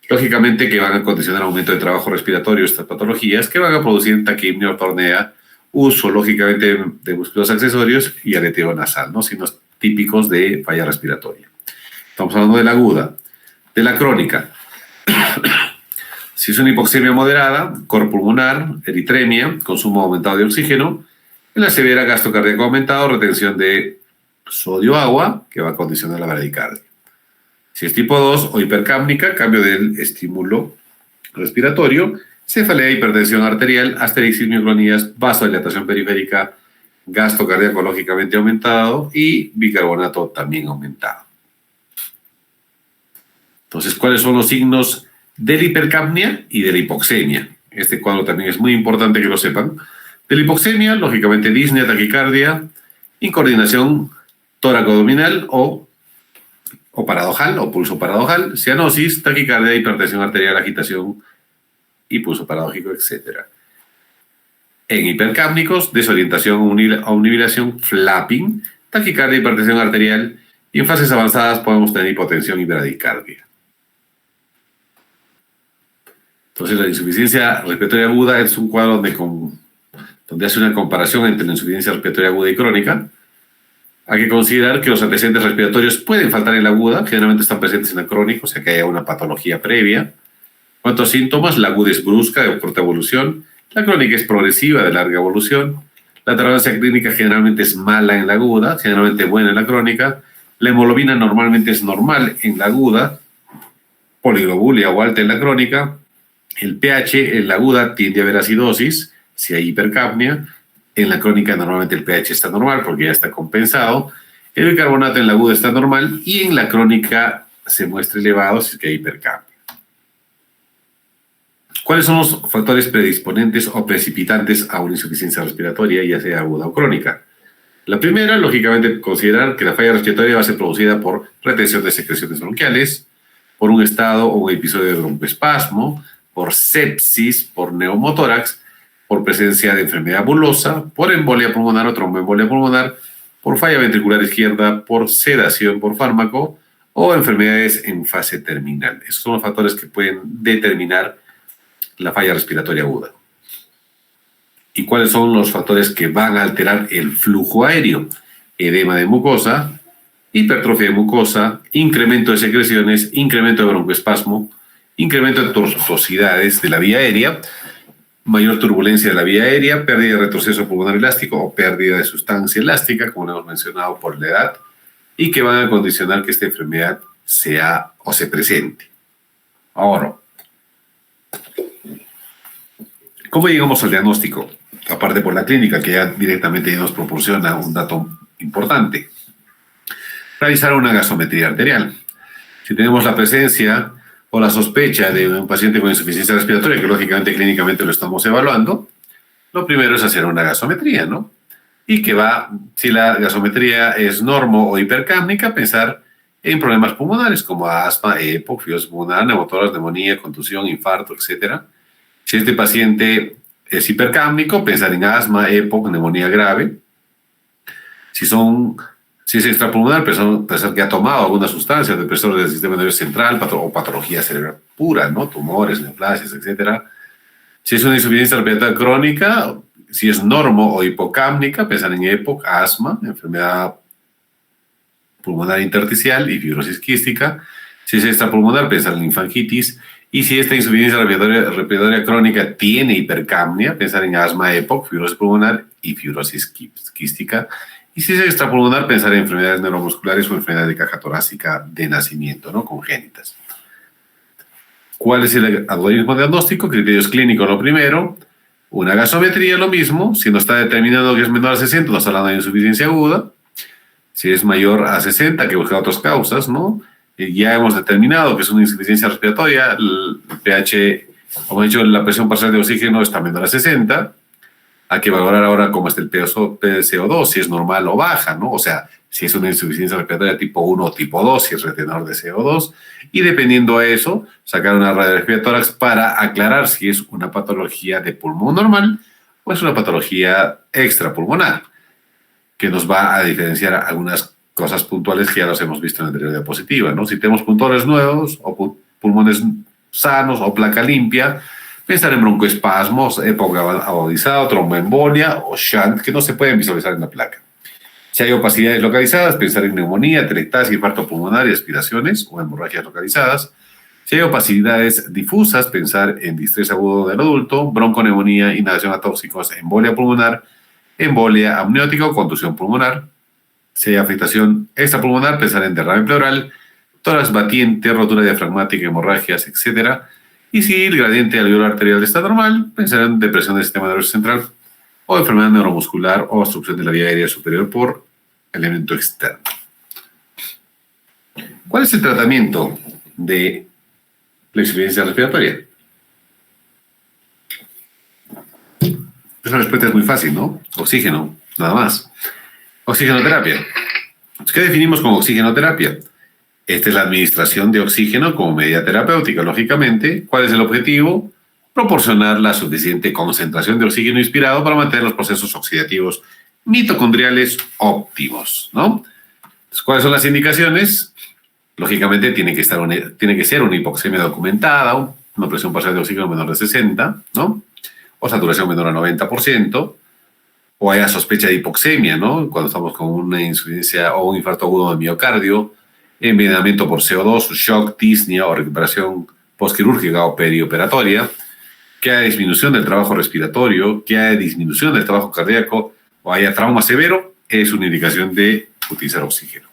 Lógicamente que van a condicionar aumento de trabajo respiratorio estas patologías que van a producir taquipnea, ortornea, uso lógicamente de músculos accesorios y aleteo nasal, ¿no? Signos típicos de falla respiratoria. Estamos hablando de la aguda. De la crónica. Si es una hipoxemia moderada, coro pulmonar, eritremia, consumo aumentado de oxígeno, en la severa gasto cardíaco aumentado, retención de sodio-agua, que va a condicionar la bradicardia. Si es tipo 2 o hipercápnica, cambio del estímulo respiratorio, cefalea, hipertensión arterial, asterixis, mioclonías, vasodilatación periférica, gasto cardíaco lógicamente aumentado y bicarbonato también aumentado. Entonces, ¿cuáles son los signos de la hipercapnia y de la hipoxemia? Este cuadro también es muy importante que lo sepan. De la hipoxemia, lógicamente, disnea, taquicardia, incoordinación tóraco-abdominal o paradojal o pulso paradojal, cianosis, taquicardia, hipertensión arterial, agitación y pulso paradójico, etc. En hipercápnicos, desorientación o univilación, flapping, taquicardia, hipertensión arterial y en fases avanzadas podemos tener hipotensión y bradicardia. Entonces, la insuficiencia respiratoria aguda es un cuadro donde hace una comparación entre la insuficiencia respiratoria aguda y crónica. Hay que considerar que los antecedentes respiratorios pueden faltar en la aguda, generalmente están presentes en la crónica, o sea que haya una patología previa. ¿Cuántos síntomas? La aguda es brusca, de corta evolución, la crónica es progresiva, de larga evolución, la tolerancia clínica generalmente es mala en la aguda, generalmente buena en la crónica, la hemoglobina normalmente es normal en la aguda, poliglobulia o alta en la crónica, el pH en la aguda tiende a haber acidosis, si hay hipercapnia. En la crónica normalmente el pH está normal porque ya está compensado. El bicarbonato en la aguda está normal y en la crónica se muestra elevado si es que hay hipercapnia. ¿Cuáles son los factores predisponentes o precipitantes a una insuficiencia respiratoria, ya sea aguda o crónica? La primera, lógicamente, considerar que la falla respiratoria va a ser producida por retención de secreciones bronquiales, por un estado o un episodio de broncoespasmo, por sepsis, por neumotórax, por presencia de enfermedad bulosa, por embolia pulmonar o tromboembolia pulmonar, por falla ventricular izquierda, por sedación por fármaco o enfermedades en fase terminal. Esos son los factores que pueden determinar la falla respiratoria aguda. ¿Y cuáles son los factores que van a alterar el flujo aéreo? Edema de mucosa, hipertrofia de mucosa, incremento de secreciones, incremento de broncoespasmo, incremento de tortuosidades de la vía aérea, mayor turbulencia de la vía aérea, pérdida de retroceso pulmonar elástico o pérdida de sustancia elástica, como lo hemos mencionado por la edad, y que van a condicionar que esta enfermedad sea o se presente. Ahora, ¿cómo llegamos al diagnóstico? Aparte por la clínica, que ya directamente nos proporciona un dato importante. Realizar una gasometría arterial. Si tenemos la presencia o la sospecha de un paciente con insuficiencia respiratoria, que lógicamente clínicamente lo estamos evaluando, lo primero es hacer una gasometría, ¿no? Y que va, si la gasometría es normo o hipercápnica, pensar en problemas pulmonares como asma, EPOC, fibrosis pulmonar, neumotórax, neumonía, contusión, infarto, etc. Si este paciente es hipercápnico, pensar en asma, EPOC, neumonía grave. Si es extrapulmonar, pensar que ha tomado alguna sustancia, depresor del sistema nervioso central o patología cerebral pura, ¿no? Tumores, neoplasias, etc. Si es una insuficiencia respiratoria crónica, si es normo o hipocápnica, pensar en EPOC, asma, enfermedad pulmonar intersticial y fibrosis quística. Si es extrapulmonar, pensar en linfangitis. Y si esta insuficiencia respiratoria crónica tiene hipercapnia, pensar en asma, EPOC, fibrosis pulmonar y fibrosis quística. Y si es extrapulmonar, pensar en enfermedades neuromusculares o enfermedades de caja torácica de nacimiento, ¿no? Congénitas. ¿Cuál es el algoritmo diagnóstico? Criterios clínicos, lo primero. Una gasometría, lo mismo. Si no está determinado que es menor a 60, no está hablando de insuficiencia aguda. Si es mayor a 60, hay que buscar otras causas, ¿no? Ya hemos determinado que es una insuficiencia respiratoria. El pH, como he dicho, la presión parcial de oxígeno está menor a 60. Hay que valorar ahora cómo está el PCO2, si es normal o baja, ¿no? O sea, si es una insuficiencia respiratoria tipo 1 o tipo 2, si es retenedor de CO2. Y dependiendo de eso, sacar una radiografía de tórax para aclarar si es una patología de pulmón normal o es una patología extrapulmonar, que nos va a diferenciar algunas cosas puntuales que ya los hemos visto en la anterior diapositiva, ¿no? Si tenemos pulmones nuevos o pulmones sanos o placa limpia, pensar en broncoespasmos, época agudizada, tromboembolia o shunt, que no se pueden visualizar en la placa. Si hay opacidades localizadas, pensar en neumonía, atelectasia, infarto pulmonar y aspiraciones o hemorragias localizadas. Si hay opacidades difusas, pensar en distrés agudo del adulto, bronconeumonía, inhalación a tóxicos, embolia pulmonar, embolia amniótica o contusión pulmonar. Si hay afectación extrapulmonar, pensar en derrame pleural, tórax batiente, rotura diafragmática, hemorragias, etc. Y si el gradiente alveolar arterial está normal, pensar en depresión del sistema nervioso central o enfermedad neuromuscular o obstrucción de la vía aérea superior por elemento externo. ¿Cuál es el tratamiento de la insuficiencia respiratoria? Esa respuesta es muy fácil, ¿no? Oxígeno, nada más. Oxigenoterapia. ¿Qué definimos como oxigenoterapia? Esta es la administración de oxígeno como medida terapéutica, lógicamente. ¿Cuál es el objetivo? Proporcionar la suficiente concentración de oxígeno inspirado para mantener los procesos oxidativos mitocondriales óptimos, ¿no? Entonces, ¿cuáles son las indicaciones? Lógicamente tiene que ser una hipoxemia documentada, una presión parcial de oxígeno menor de 60, ¿no? O saturación menor a 90%, o haya sospecha de hipoxemia, ¿no? Cuando estamos con una insuficiencia o un infarto agudo de miocardio, envenenamiento por CO2, shock, disnea o recuperación postquirúrgica o perioperatoria, que haya disminución del trabajo respiratorio, que haya disminución del trabajo cardíaco o haya trauma severo, es una indicación de utilizar oxígeno.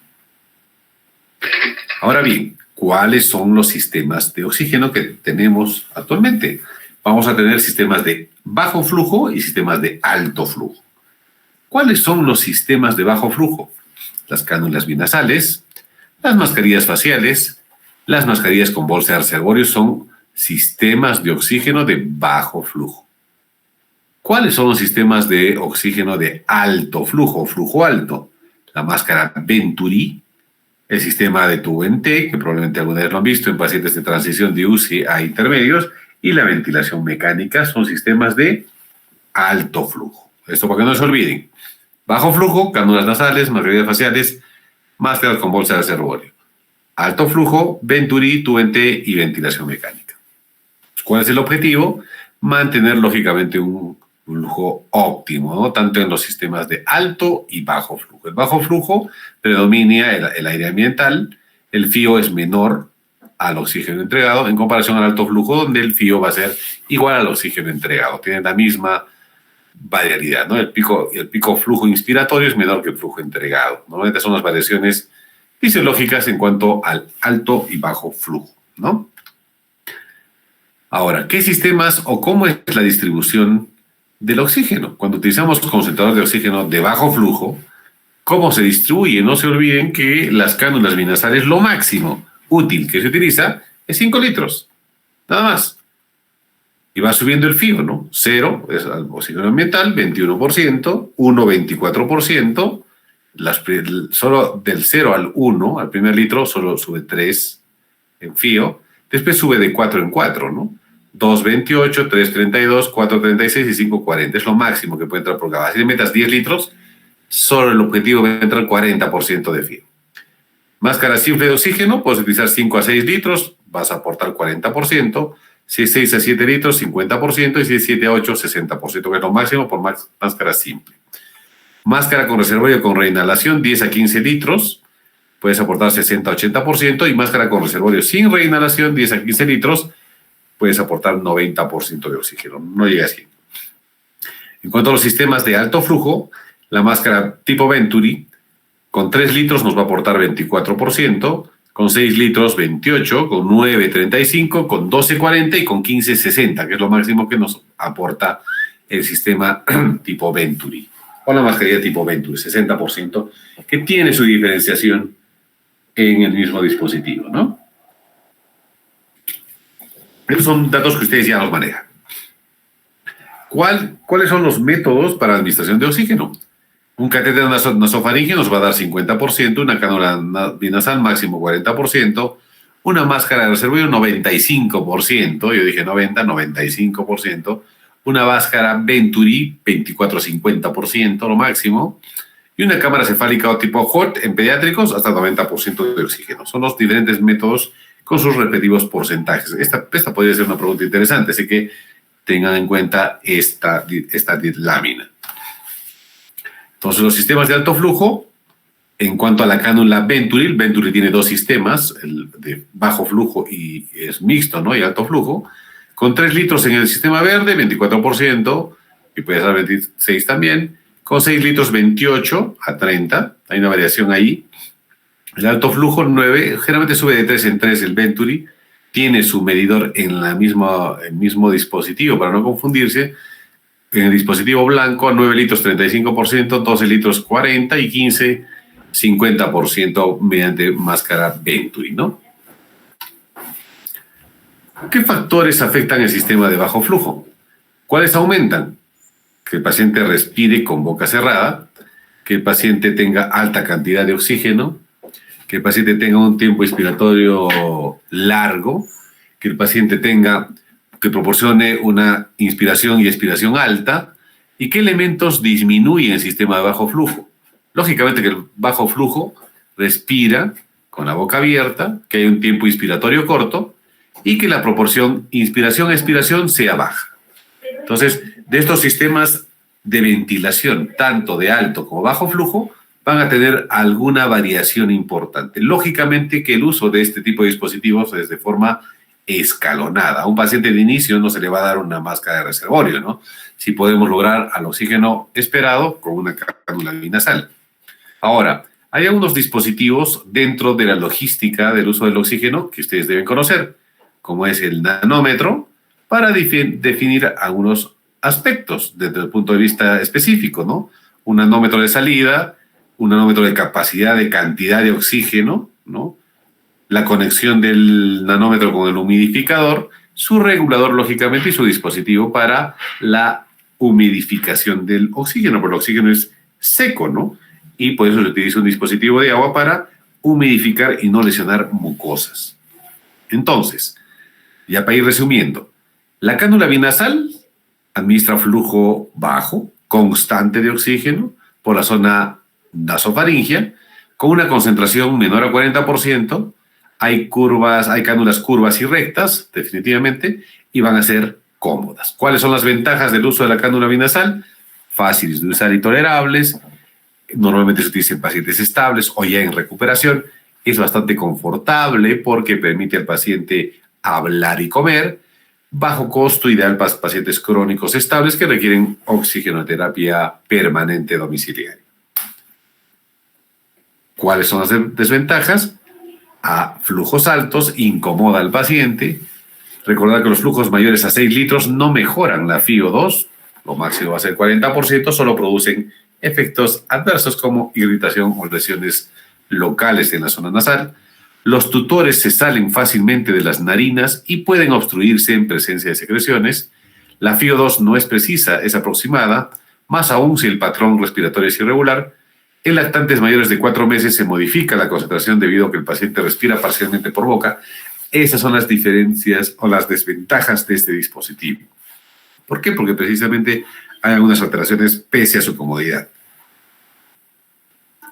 Ahora bien, ¿cuáles son los sistemas de oxígeno que tenemos actualmente? Vamos a tener sistemas de bajo flujo y sistemas de alto flujo. ¿Cuáles son los sistemas de bajo flujo? Las cánulas binasales, las mascarillas faciales, las mascarillas con bolsa de reservorio son sistemas de oxígeno de bajo flujo. ¿Cuáles son los sistemas de oxígeno de alto flujo o flujo alto? La máscara Venturi, el sistema de tubo en T, que probablemente alguna vez lo han visto en pacientes de transición de UCI a intermedios, y la ventilación mecánica son sistemas de alto flujo. Esto para que no se olviden. Bajo flujo, cánulas nasales, mascarillas faciales, máscaras con bolsa de reservorio. Alto flujo, Venturi, tubo en T y ventilación mecánica. ¿Cuál es el objetivo? Mantener lógicamente un flujo óptimo, ¿no? Tanto en los sistemas de alto y bajo flujo. El bajo flujo predomina el aire ambiental, el FIO es menor al oxígeno entregado en comparación al alto flujo, donde el FIO va a ser igual al oxígeno entregado. Tienen la misma variabilidad, ¿no? El pico flujo inspiratorio es menor que el flujo entregado. Normalmente son las variaciones fisiológicas en cuanto al alto y bajo flujo, ¿no? Ahora, ¿qué sistemas o cómo es la distribución del oxígeno? Cuando utilizamos concentradores de oxígeno de bajo flujo, ¿cómo se distribuye? No se olviden que las cánulas binasales, lo máximo útil que se utiliza es 5 litros, nada más. Y va subiendo el FIO, ¿no? 0 es oxígeno ambiental, 21%, 1, 24%, solo del 0 al 1, al primer litro, solo sube 3 en FIO, después sube de 4 en 4, ¿no? 2,28, 3,32, 4,36 y 5,40. Es lo máximo que puede entrar por cada. Si le metas 10 litros, solo el objetivo es entrar 40% de FIO. Máscara simple de oxígeno, puedes utilizar 5 a 6 litros, vas a aportar 40%. Si es 6 a 7 litros, 50%. Y si es 7 a 8, 60%, que es lo máximo por máscara simple. Máscara con reservorio con reinhalación, 10 a 15 litros, puedes aportar 60 a 80%. Y máscara con reservorio sin reinhalación, 10 a 15 litros, puedes aportar 90% de oxígeno, no llega a 100. En cuanto a los sistemas de alto flujo, la máscara tipo Venturi, con 3 litros nos va a aportar 24%, con 6 litros 28%, con 9 35%, con 12 40% y con 15 60%, que es lo máximo que nos aporta el sistema tipo Venturi. O la mascarilla tipo Venturi, 60%, que tiene su diferenciación en el mismo dispositivo, ¿no? Esos son datos que ustedes ya los manejan. ¿Cuáles son los métodos para la administración de oxígeno? Un catéter nasofaríngeo nos va a dar 50%, una cánula binasal máximo 40%, una máscara de reservorio 95%, yo dije 90, 95%, una máscara Venturi 24-50%, lo máximo, y una cámara cefálica o tipo HOT en pediátricos hasta 90% de oxígeno. Son los diferentes métodos con sus respectivos porcentajes. Esta podría ser una pregunta interesante, así que tengan en cuenta esta lámina. Entonces, los sistemas de alto flujo, en cuanto a la cánula Venturi, el Venturi tiene 2 sistemas, el de bajo flujo y es mixto, ¿no? Y alto flujo, con 3 litros en el sistema verde, 24%, y puede ser 26 también, con 6 litros 28 a 30, hay una variación ahí. El alto flujo 9, generalmente sube de 3 en 3 el Venturi, tiene su medidor en el mismo dispositivo para no confundirse. En el dispositivo blanco, 9 litros 35%, 12 litros 40% y 15 50% mediante máscara Venturi, ¿no? ¿Qué factores afectan el sistema de bajo flujo? ¿Cuáles aumentan? Que el paciente respire con boca cerrada, que el paciente tenga alta cantidad de oxígeno, que el paciente tenga un tiempo inspiratorio largo, que el paciente que proporcione una inspiración y expiración alta, y qué elementos disminuyen el sistema de bajo flujo. Lógicamente que el bajo flujo respira con la boca abierta, que hay un tiempo inspiratorio corto y que la proporción inspiración-expiración sea baja. Entonces, de estos sistemas de ventilación, tanto de alto como bajo flujo, van a tener alguna variación importante. Lógicamente que el uso de este tipo de dispositivos es de forma escalonada. A un paciente de inicio no se le va a dar una máscara de reservorio, ¿no? Si podemos lograr al oxígeno esperado con una cánula binasal. Ahora, hay algunos dispositivos dentro de la logística del uso del oxígeno que ustedes deben conocer, como es el nanómetro, para definir algunos aspectos desde el punto de vista específico, ¿no? Un nanómetro de salida, un nanómetro de capacidad de cantidad de oxígeno, ¿no? La conexión del nanómetro con el humidificador, su regulador, lógicamente, y su dispositivo para la humidificación del oxígeno, porque el oxígeno es seco, ¿no? Y por eso se utiliza un dispositivo de agua para humidificar y no lesionar mucosas. Entonces, ya para ir resumiendo, la cánula binasal administra flujo bajo, constante de oxígeno por la zona nasofaringea, con una concentración menor a 40%, hay cánulas curvas y rectas, definitivamente, y van a ser cómodas. ¿Cuáles son las ventajas del uso de la cánula binasal? Fáciles de usar y tolerables. Normalmente se utiliza en pacientes estables o ya en recuperación. Es bastante confortable porque permite al paciente hablar y comer. Bajo costo, ideal para pacientes crónicos estables que requieren oxigenoterapia permanente domiciliaria. ¿Cuáles son las desventajas? A flujos altos, incomoda al paciente. Recordar que los flujos mayores a 6 litros no mejoran la FiO2, lo máximo va a ser 40%, solo producen efectos adversos como irritación o lesiones locales en la zona nasal. Los tutores se salen fácilmente de las narinas y pueden obstruirse en presencia de secreciones. La FiO2 no es precisa, es aproximada, más aún si el patrón respiratorio es irregular. En lactantes mayores de 4 meses se modifica la concentración debido a que el paciente respira parcialmente por boca. Esas son las diferencias o las desventajas de este dispositivo. ¿Por qué? Porque precisamente hay algunas alteraciones pese a su comodidad.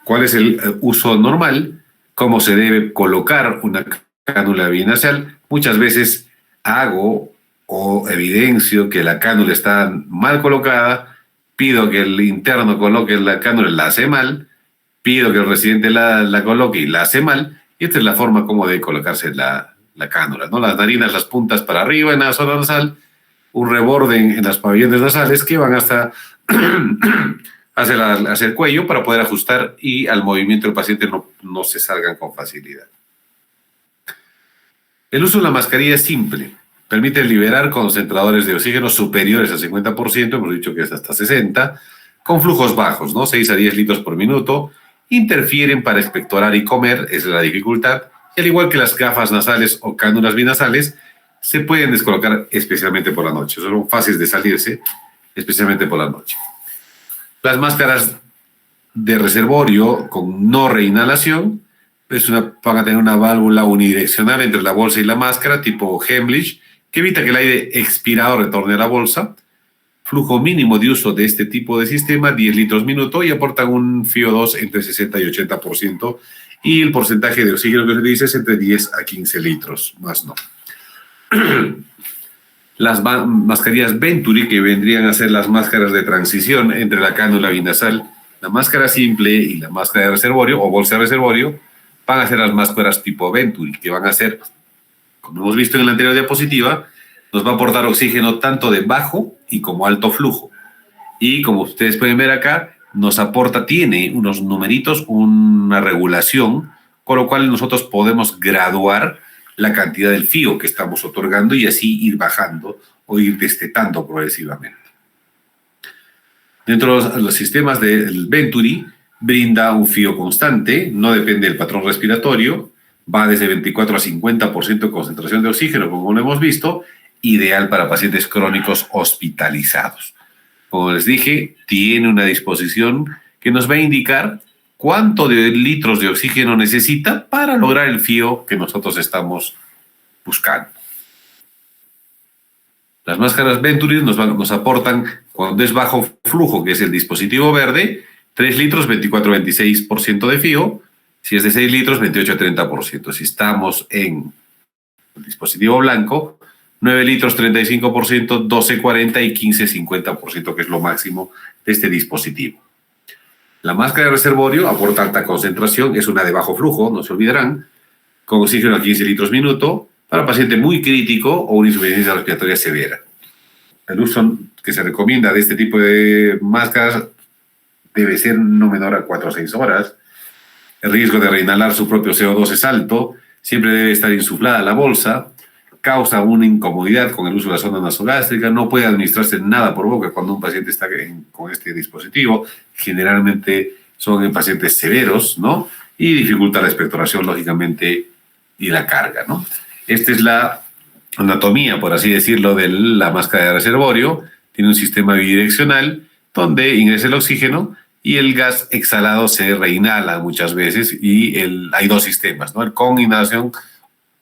¿Cuál es el uso normal? ¿Cómo se debe colocar una cánula binasal? Muchas veces hago o evidencio que la cánula está mal colocada, pido que el interno coloque la cánula y la hace mal, pido que el residente la coloque y la hace mal, y esta es la forma como debe colocarse la cánula, ¿no? Las narinas, las puntas para arriba en la zona nasal, un reborde en las pabellones nasales que van hasta hacia el cuello para poder ajustar y al movimiento del paciente no se salgan con facilidad. El uso de la mascarilla es simple. Permite liberar concentradores de oxígeno superiores al 50%, hemos dicho que es hasta 60%, con flujos bajos, ¿no? 6 a 10 litros por minuto. Interfieren para expectorar y comer, esa es la dificultad. Y al igual que las gafas nasales o cánulas binasales, se pueden descolocar especialmente por la noche. Son fáciles de salirse, especialmente por la noche. Las máscaras de reservorio con no reinhalación van a tener una válvula unidireccional entre la bolsa y la máscara, tipo Heimlich, que evita que el aire expirado retorne a la bolsa. Flujo mínimo de uso de este tipo de sistema, 10 litros minuto, y aportan un FiO2 entre 60 y 80%, y el porcentaje de oxígeno que se dice es entre 10 a 15 litros, más no. Las mascarillas Venturi, que vendrían a ser las máscaras de transición entre la cánula binasal, la máscara simple y la máscara de reservorio o bolsa de reservorio, van a ser las máscaras tipo Venturi, que van a ser, como hemos visto en la anterior diapositiva, nos va a aportar oxígeno tanto de bajo y como alto flujo. Y como ustedes pueden ver acá, tiene unos numeritos, una regulación, con lo cual nosotros podemos graduar la cantidad del FiO que estamos otorgando y así ir bajando o ir destetando progresivamente. Dentro de los sistemas del Venturi, brinda un FiO constante, no depende del patrón respiratorio, va desde 24 a 50% de concentración de oxígeno, como lo hemos visto, ideal para pacientes crónicos hospitalizados. Como les dije, tiene una disposición que nos va a indicar cuánto de litros de oxígeno necesita para lograr el FiO que nosotros estamos buscando. Las máscaras Venturi nos aportan, cuando es bajo flujo, que es el dispositivo verde, 3 litros, 24-26% de FiO. Si es de 6 litros, 28-30%. Si estamos en el dispositivo blanco, 9 litros, 35%, 12-40% y 15-50%, que es lo máximo de este dispositivo. La máscara de reservorio aporta alta concentración, es una de bajo flujo, no se olvidarán, con oxígeno a 15 litros minuto, para paciente muy crítico o una insuficiencia respiratoria severa. El uso que se recomienda de este tipo de máscaras debe ser no menor a 4 a 6 horas. El riesgo de reinhalar su propio CO2 es alto, siempre debe estar insuflada la bolsa, causa una incomodidad con el uso de la sonda nasogástrica, no puede administrarse nada por boca cuando un paciente está con este dispositivo, generalmente son en pacientes severos, ¿no? Y dificulta la expectoración, lógicamente, y la carga, ¿no? Esta es la anatomía, por así decirlo, de la máscara de reservorio. Tiene un sistema bidireccional donde ingresa el oxígeno y el gas exhalado se reinhala muchas veces, y hay dos sistemas, ¿no? El con inhalación,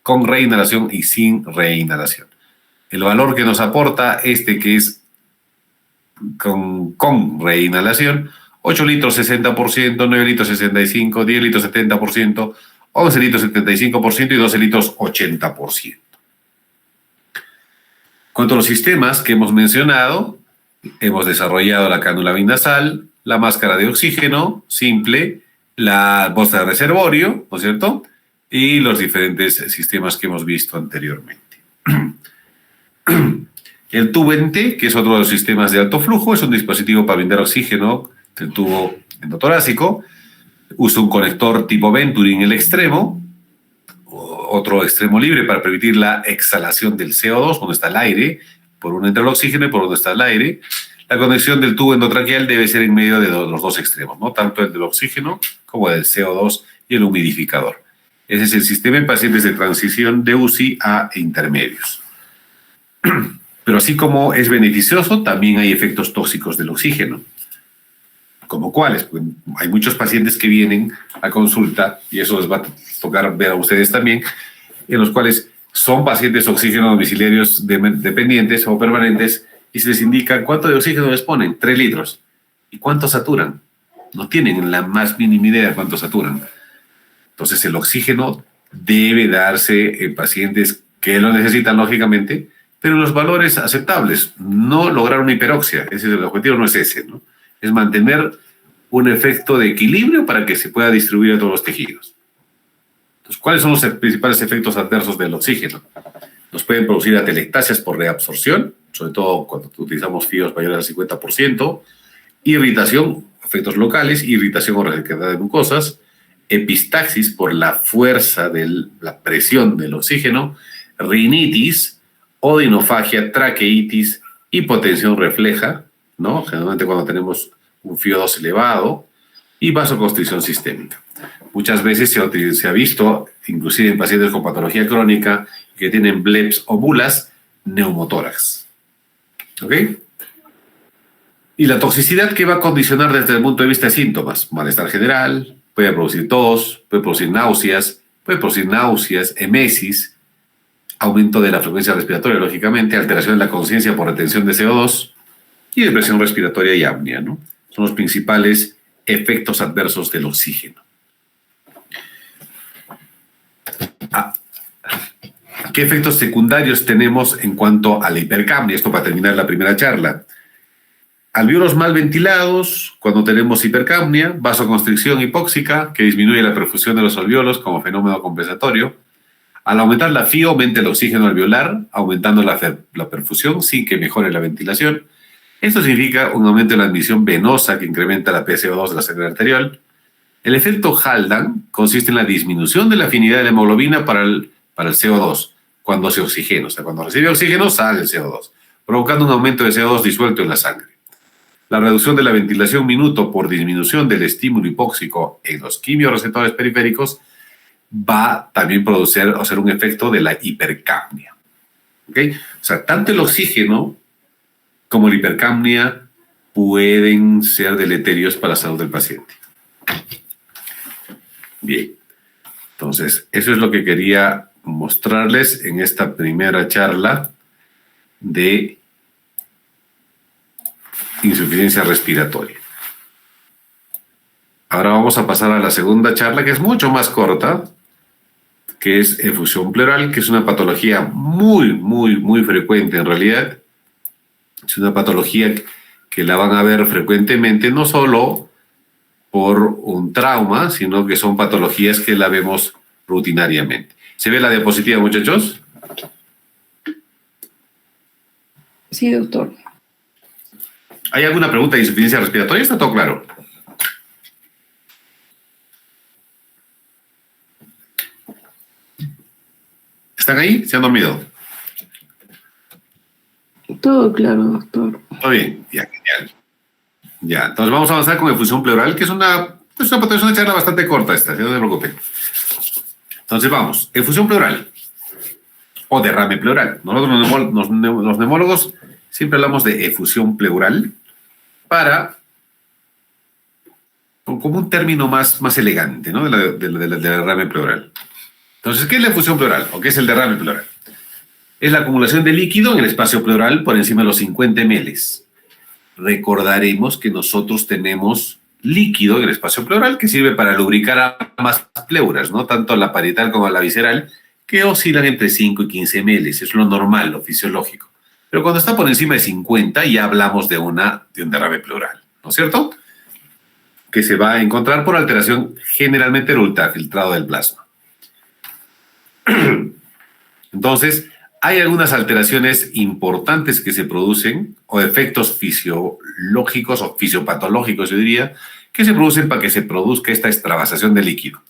con reinhalación y sin reinhalación. El valor que nos aporta que es con reinhalación, 8 litros 60%, 9 litros 65%, 10 litros 70%, 11 litros 75% y 12 litros 80%. Cuanto a los sistemas que hemos mencionado, hemos desarrollado la cánula binasal, la máscara de oxígeno simple, la bolsa de reservorio, ¿no es cierto?, y los diferentes sistemas que hemos visto anteriormente. El tubo ENT, que es otro de los sistemas de alto flujo, es un dispositivo para brindar oxígeno del tubo endotorácico. Usa un conector tipo Venturi en el extremo, otro extremo libre para permitir la exhalación del CO2, donde está el aire, por uno entra el oxígeno y por uno está el aire. La conexión del tubo endotraqueal debe ser en medio de los dos extremos, ¿no? Tanto el del oxígeno como el del CO2 y el humidificador. Ese es el sistema en pacientes de transición de UCI a intermedios. Pero así como es beneficioso, también hay efectos tóxicos del oxígeno. ¿Como cuáles? Pues hay muchos pacientes que vienen a consulta, y eso les va a tocar ver a ustedes también, en los cuales son pacientes oxígeno domiciliarios dependientes o permanentes, y se les indica cuánto de oxígeno les ponen, 3 litros. ¿Y cuánto saturan? No tienen la más mínima idea de cuánto saturan. Entonces el oxígeno debe darse en pacientes que lo necesitan, lógicamente, pero en los valores aceptables. No lograr una hiperoxia. Ese es el objetivo, no es ese, ¿no? Es mantener un efecto de equilibrio para que se pueda distribuir a todos los tejidos. Entonces, ¿cuáles son los principales efectos adversos del oxígeno? Nos pueden producir atelectasias por reabsorción, sobre todo cuando utilizamos fíos mayores al 50%, irritación, efectos locales, irritación o resequedad de mucosas, epistaxis por la fuerza de la presión del oxígeno, rinitis, odinofagia, traqueitis, hipotensión refleja, ¿no? Generalmente cuando tenemos un FiO2 elevado, y vasoconstricción sistémica. Muchas veces se ha visto, inclusive en pacientes con patología crónica, que tienen bleps o bulas, neumotórax. ¿Ok? Y la toxicidad que va a condicionar desde el punto de vista de síntomas, malestar general, puede producir tos, puede producir náuseas, emesis, aumento de la frecuencia respiratoria, lógicamente, alteración de la conciencia por retención de CO2 y depresión respiratoria y apnea, ¿no? Son los principales efectos adversos del oxígeno. ¿Qué efectos secundarios tenemos en cuanto a la hipercapnia? Esto para terminar la primera charla. Alvéolos mal ventilados, cuando tenemos hipercapnia, vasoconstricción hipóxica, que disminuye la perfusión de los alvéolos como fenómeno compensatorio. Al aumentar la FIO, aumenta el oxígeno alveolar, aumentando la perfusión sin que mejore la ventilación. Esto significa un aumento de la admisión venosa que incrementa la PCO2 de la sangre arterial. El efecto Haldane consiste en la disminución de la afinidad de la hemoglobina para el CO2 cuando se oxigena. O sea, cuando recibe oxígeno sale el CO2, provocando un aumento de CO2 disuelto en la sangre. La reducción de la ventilación minuto por disminución del estímulo hipóxico en los quimiorreceptores periféricos va también a producir o ser un efecto de la hipercapnia. ¿Okay? O sea, tanto el oxígeno como la hipercapnia pueden ser deleterios para la salud del paciente. Bien, entonces eso es lo que quería mostrarles en esta primera charla de insuficiencia respiratoria. Ahora vamos a pasar a la segunda charla, que es mucho más corta, que es efusión pleural, que es una patología muy frecuente en realidad. Es una patología que la van a ver frecuentemente, no solo por un trauma, sino que son patologías que la vemos rutinariamente. ¿Se ve la diapositiva, muchachos? Sí, doctor. ¿Hay alguna pregunta de insuficiencia respiratoria? ¿Está todo claro? ¿Están ahí? ¿Se han dormido? Todo claro, doctor. Todo bien, ya, genial. Ya, entonces vamos a avanzar con efusión pleural, que es una charla bastante corta esta, no se preocupen. Entonces vamos, efusión pleural o derrame pleural. Nosotros los neumólogos siempre hablamos de efusión pleural como un término más elegante, ¿no? del derrame pleural. Entonces, ¿qué es la efusión pleural o qué es el derrame pleural? Es la acumulación de líquido en el espacio pleural por encima de los 50 ml. Recordaremos que nosotros tenemos líquido en el espacio pleural que sirve para lubricar a ambas pleuras, ¿no? Tanto la parietal como la visceral, que oscilan entre 5 y 15 ml. Es lo normal, lo fisiológico. Pero cuando está por encima de 50 ya hablamos de un derrame pleural, ¿no es cierto? Que se va a encontrar por alteración generalmente del ultrafiltrado del plasma. Entonces, hay algunas alteraciones importantes que se producen, o efectos fisiológicos o fisiopatológicos, yo diría, que se producen para que se produzca esta extravasación de líquido.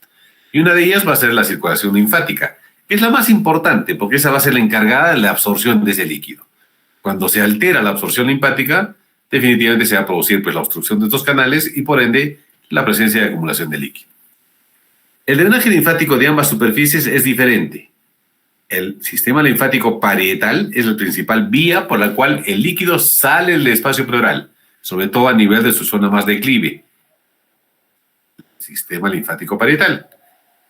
Y una de ellas va a ser la circulación linfática, que es la más importante, porque esa va a ser la encargada de la absorción de ese líquido. Cuando se altera la absorción linfática, definitivamente se va a producir pues, la obstrucción de estos canales y, por ende, la presencia de acumulación de líquido. El drenaje linfático de ambas superficies es diferente. El sistema linfático parietal es la principal vía por la cual el líquido sale del espacio pleural, sobre todo a nivel de su zona más declive. Sistema linfático parietal.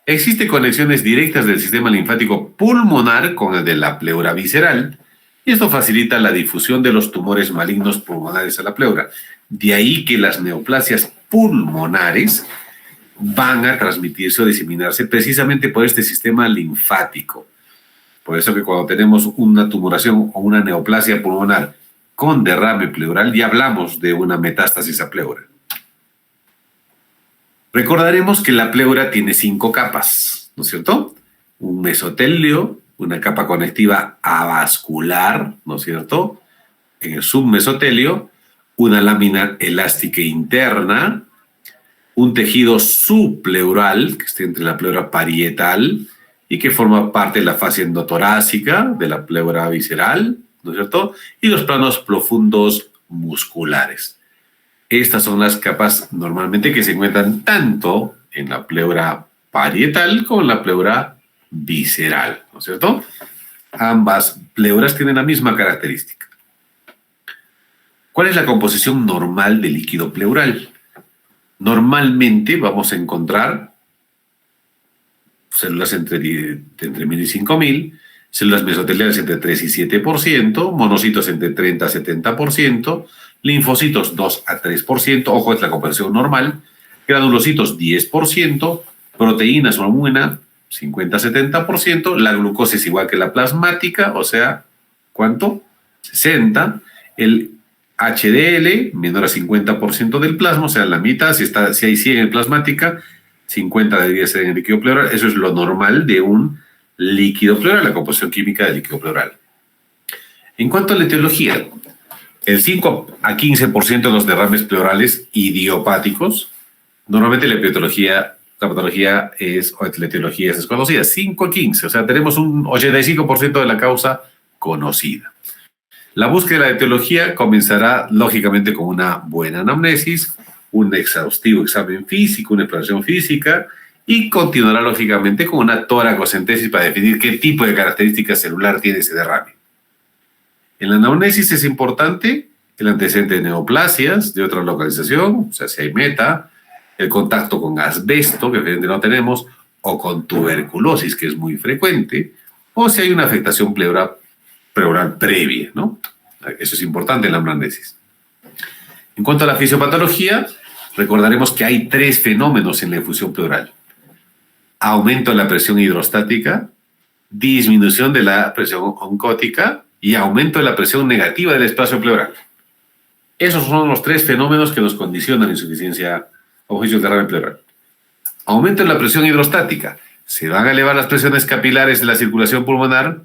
Existen conexiones directas del sistema linfático pulmonar con el de la pleura visceral, y esto facilita la difusión de los tumores malignos pulmonares a la pleura. De ahí que las neoplasias pulmonares van a transmitirse o diseminarse precisamente por este sistema linfático. Por eso que cuando tenemos una tumoración o una neoplasia pulmonar con derrame pleural, ya hablamos de una metástasis a pleura. Recordaremos que la pleura tiene 5 capas, ¿no es cierto? Un mesotelio, una capa conectiva avascular, ¿no es cierto? En el submesotelio, una lámina elástica interna, un tejido subpleural, que está entre la pleura parietal y que forma parte de la fascia endotorácica de la pleura visceral, ¿no es cierto? Y los planos profundos musculares. Estas son las capas normalmente que se encuentran tanto en la pleura parietal como en la pleura visceral, ¿no es cierto? Ambas pleuras tienen la misma característica. ¿Cuál es la composición normal del líquido pleural? Normalmente vamos a encontrar células entre 1000 y 5000, células mesoteliales entre 3 y 7%, monocitos entre 30 a 70%, linfocitos 2 a 3%, ojo, es la composición normal, granulocitos 10%, proteínas o albúmina 50 a 70%, la glucosa es igual que la plasmática, o sea, ¿cuánto? 60%, el HDL menor a 50% del plasma, o sea, la mitad, si hay 100 en plasmática, 50 debería ser en el líquido pleural. Eso es lo normal de un líquido pleural, la composición química del líquido pleural. En cuanto a la etiología, el 5 a 15% de los derrames pleurales idiopáticos, normalmente la etiología es desconocida, 5 a 15, o sea, tenemos un 85% de la causa conocida. La búsqueda de la etiología comenzará lógicamente con una buena anamnesis, un exhaustivo examen físico, una exploración física, y continuará lógicamente con una toracocentesis para definir qué tipo de característica celular tiene ese derrame. En la anamnesis es importante el antecedente de neoplasias de otra localización, o sea, si hay meta, el contacto con asbesto, que evidentemente no tenemos, o con tuberculosis, que es muy frecuente, o si hay una afectación pleural previa, ¿no? Eso es importante en la anamnesis. En cuanto a la fisiopatología, recordaremos que hay 3 fenómenos en la efusión pleural. Aumento de la presión hidrostática, disminución de la presión oncótica y aumento de la presión negativa del espacio pleural. Esos son los 3 fenómenos que nos condicionan la insuficiencia o juicio de derrame pleural. Aumento de la presión hidrostática. Se van a elevar las presiones capilares de la circulación pulmonar.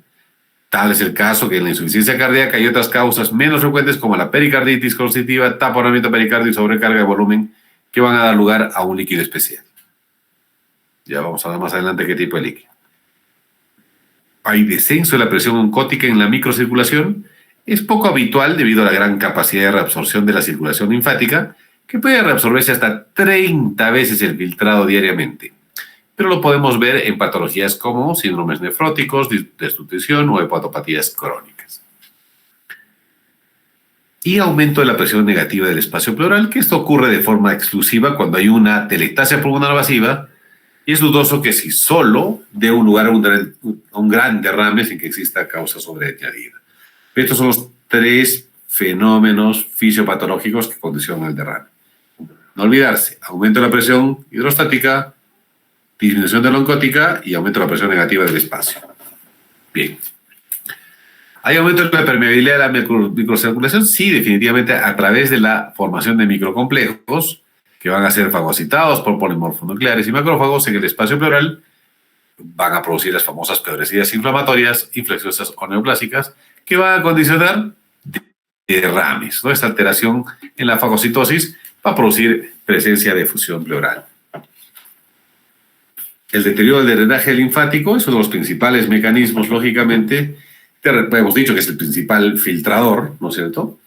Tal es el caso que en la insuficiencia cardíaca hay otras causas menos frecuentes como la pericarditis constrictiva, taponamiento pericardio y sobrecarga de volumen que van a dar lugar a un líquido especial. Ya vamos a ver más adelante qué tipo de líquido. Hay descenso de la presión oncótica en la microcirculación. Es poco habitual debido a la gran capacidad de reabsorción de la circulación linfática, que puede reabsorberse hasta 30 veces el filtrado diariamente. Pero lo podemos ver en patologías como síndromes nefróticos, desnutrición o hepatopatías crónicas. Y aumento de la presión negativa del espacio pleural, que esto ocurre de forma exclusiva cuando hay una telectasia pulmonar evasiva, y es dudoso que si solo dé un lugar a un gran derrame sin que exista causa sobreañadida. Estos son los 3 fenómenos fisiopatológicos que condicionan el derrame. No olvidarse, aumento de la presión hidrostática, disminución de la oncótica y aumento de la presión negativa del espacio. Bien. ¿Hay aumento de la permeabilidad de la microcirculación? Sí, definitivamente a través de la formación de microcomplejos que van a ser fagocitados por polimorfonucleares y macrófagos en el espacio pleural, van a producir las famosas pleuresías inflamatorias, infecciosas o neoplásicas que van a condicionar derrames, ¿no? Esta alteración en la fagocitosis va a producir presencia de efusión pleural. El deterioro del drenaje linfático es uno de los principales mecanismos, lógicamente, hemos dicho que es el principal filtrador, ¿no es cierto?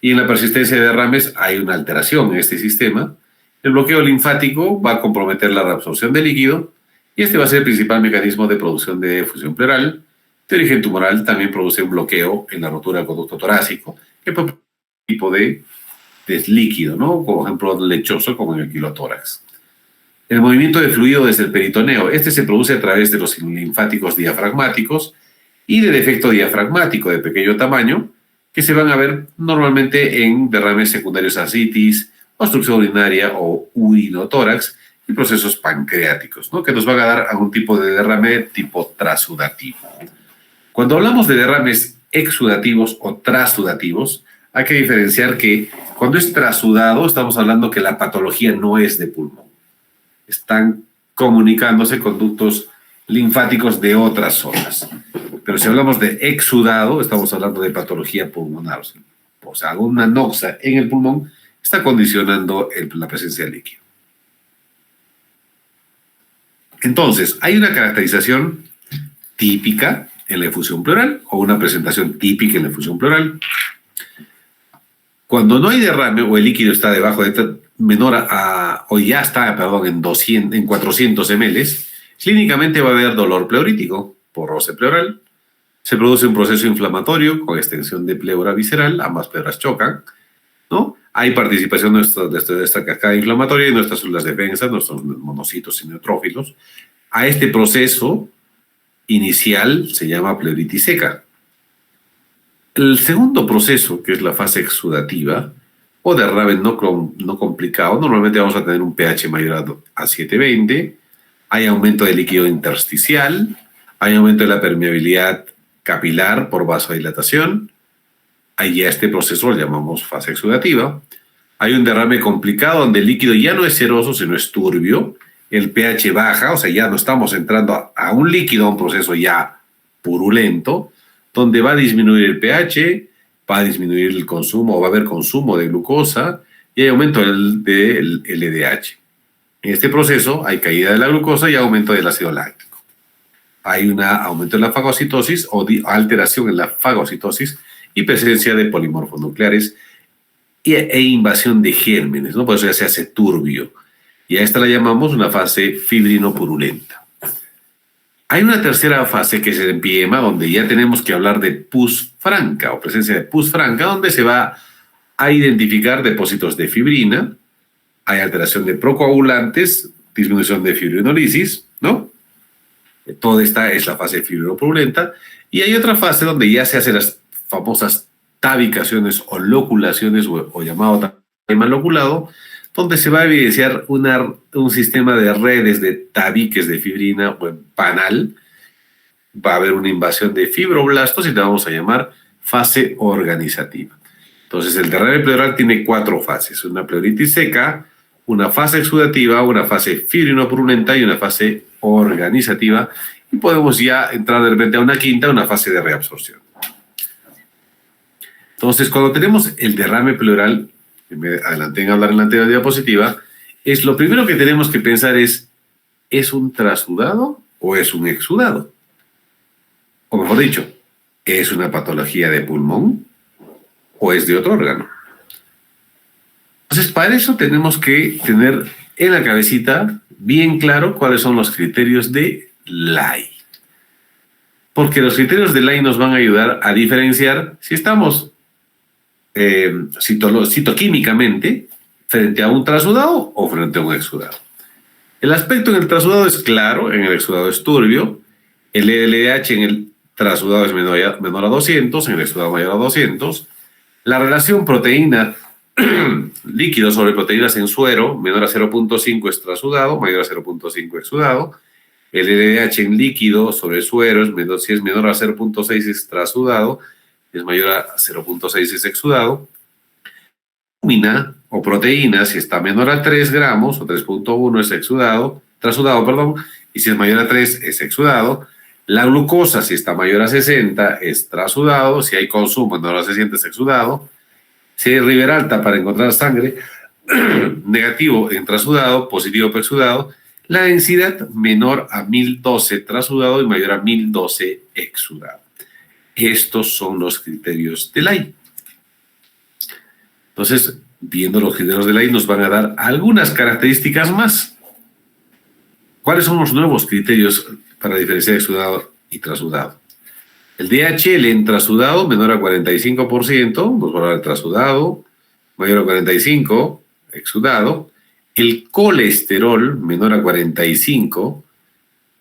Y en la persistencia de derrames hay una alteración en este sistema. El bloqueo linfático va a comprometer la reabsorción de líquido y este va a ser el principal mecanismo de producción de efusión pleural. De origen tumoral también produce un bloqueo en la rotura del conducto torácico, que puede producir un tipo de líquido, ¿no? Por ejemplo, lechoso, como en el quilotórax. El movimiento de fluido desde el peritoneo, este se produce a través de los linfáticos diafragmáticos y de defecto diafragmático de pequeño tamaño, que se van a ver normalmente en derrames secundarios a ascitis, obstrucción urinaria o urinotórax y procesos pancreáticos, ¿no? Que nos van a dar algún tipo de derrame tipo trasudativo. Cuando hablamos de derrames exudativos o trasudativos, hay que diferenciar que cuando es trasudado estamos hablando que la patología no es de pulmón. Están comunicándose conductos linfáticos de otras zonas. Pero si hablamos de exudado, estamos hablando de patología pulmonar. O sea, alguna noxa en el pulmón está condicionando la presencia de líquido. Entonces, hay una caracterización típica en la efusión pleural o una presentación típica en la efusión pleural. Cuando no hay derrame o el líquido está debajo de menor o ya está, en 400 ml, clínicamente va a haber dolor pleurítico por roce pleural. Se produce un proceso inflamatorio con extensión de pleura visceral, ambas pleuras chocan, ¿no? Hay participación de esta cascada inflamatoria en nuestras células de defensa, nuestros monocitos y neutrófilos. A este proceso inicial se llama pleuritis seca. El segundo proceso, que es la fase exudativa, o derrame no complicado, normalmente vamos a tener un pH mayor a 720, hay aumento de líquido intersticial, hay aumento de la permeabilidad capilar por vasodilatación, ahí ya este proceso lo llamamos fase exudativa. Hay un derrame complicado donde el líquido ya no es ceroso, sino es turbio, el pH baja, o sea, ya no estamos entrando a un líquido, a un proceso ya purulento, donde va a disminuir el pH, va a disminuir el consumo, o va a haber consumo de glucosa, y hay aumento del LDH. En este proceso hay caída de la glucosa y aumento del ácido láctico. Hay un aumento en la fagocitosis o alteración en la fagocitosis y presencia de polimorfos nucleares e invasión de gérmenes, ¿no? Por eso ya se hace turbio. Y a esta la llamamos una fase fibrinopurulenta. Hay una tercera fase que es el empiema, donde ya tenemos que hablar de pus franca o presencia de pus franca, donde se va a identificar depósitos de fibrina, hay alteración de procoagulantes, disminución de fibrinolisis, ¿no? Toda esta es la fase fibrinopurulenta. Y hay otra fase donde ya se hacen las famosas tabicaciones o loculaciones, o llamado tema loculado, donde se va a evidenciar un sistema de redes de tabiques de fibrina o en panal. Va a haber una invasión de fibroblastos y la vamos a llamar fase organizativa. Entonces, el derrame pleural tiene 4 fases: una pleuritis seca, una fase exudativa, una fase fibrinopurulenta y una fase organizativa. Y podemos ya entrar de repente a una quinta, una fase de reabsorción. Entonces, cuando tenemos el derrame pleural, me adelanté en hablar en la anterior diapositiva, lo primero que tenemos que pensar ¿es un trasudado o es un exudado? O mejor dicho, ¿es una patología de pulmón o es de otro órgano? Entonces, para eso tenemos que tener en la cabecita bien claro cuáles son los criterios de Lai. Porque los criterios de Lai nos van a ayudar a diferenciar si estamos citoquímicamente frente a un trasudado o frente a un exudado. El aspecto en el trasudado es claro, en el exudado es turbio, el LDH en el trasudado es menor a 200, en el exudado mayor a 200, la relación proteína líquido sobre proteínas en suero menor a 0.5 es trasudado, mayor a 0.5 exudado, el LDH en líquido sobre suero si es menor a 0.6 es trasudado, es mayor a 0.6 es exudado. Albúmina o proteína, si está menor a 3 gramos o 3.1 es trasudado, y si es mayor a 3 es exudado. La glucosa, si está mayor a 60, es trasudado, si hay consumo menor a 60 es exudado. Si hay Riberalta para encontrar sangre, negativo en trasudado, positivo para exudado, la densidad menor a 1012 trasudado y mayor a 1012 exudado. Estos son los criterios de Lai. Entonces, viendo los criterios de Lai, nos van a dar algunas características más. ¿Cuáles son los nuevos criterios para diferenciar exudado y trasudado? El DHL en trasudado menor a 45%, nos va a dar trasudado, mayor a 45, exudado. El colesterol menor a 45,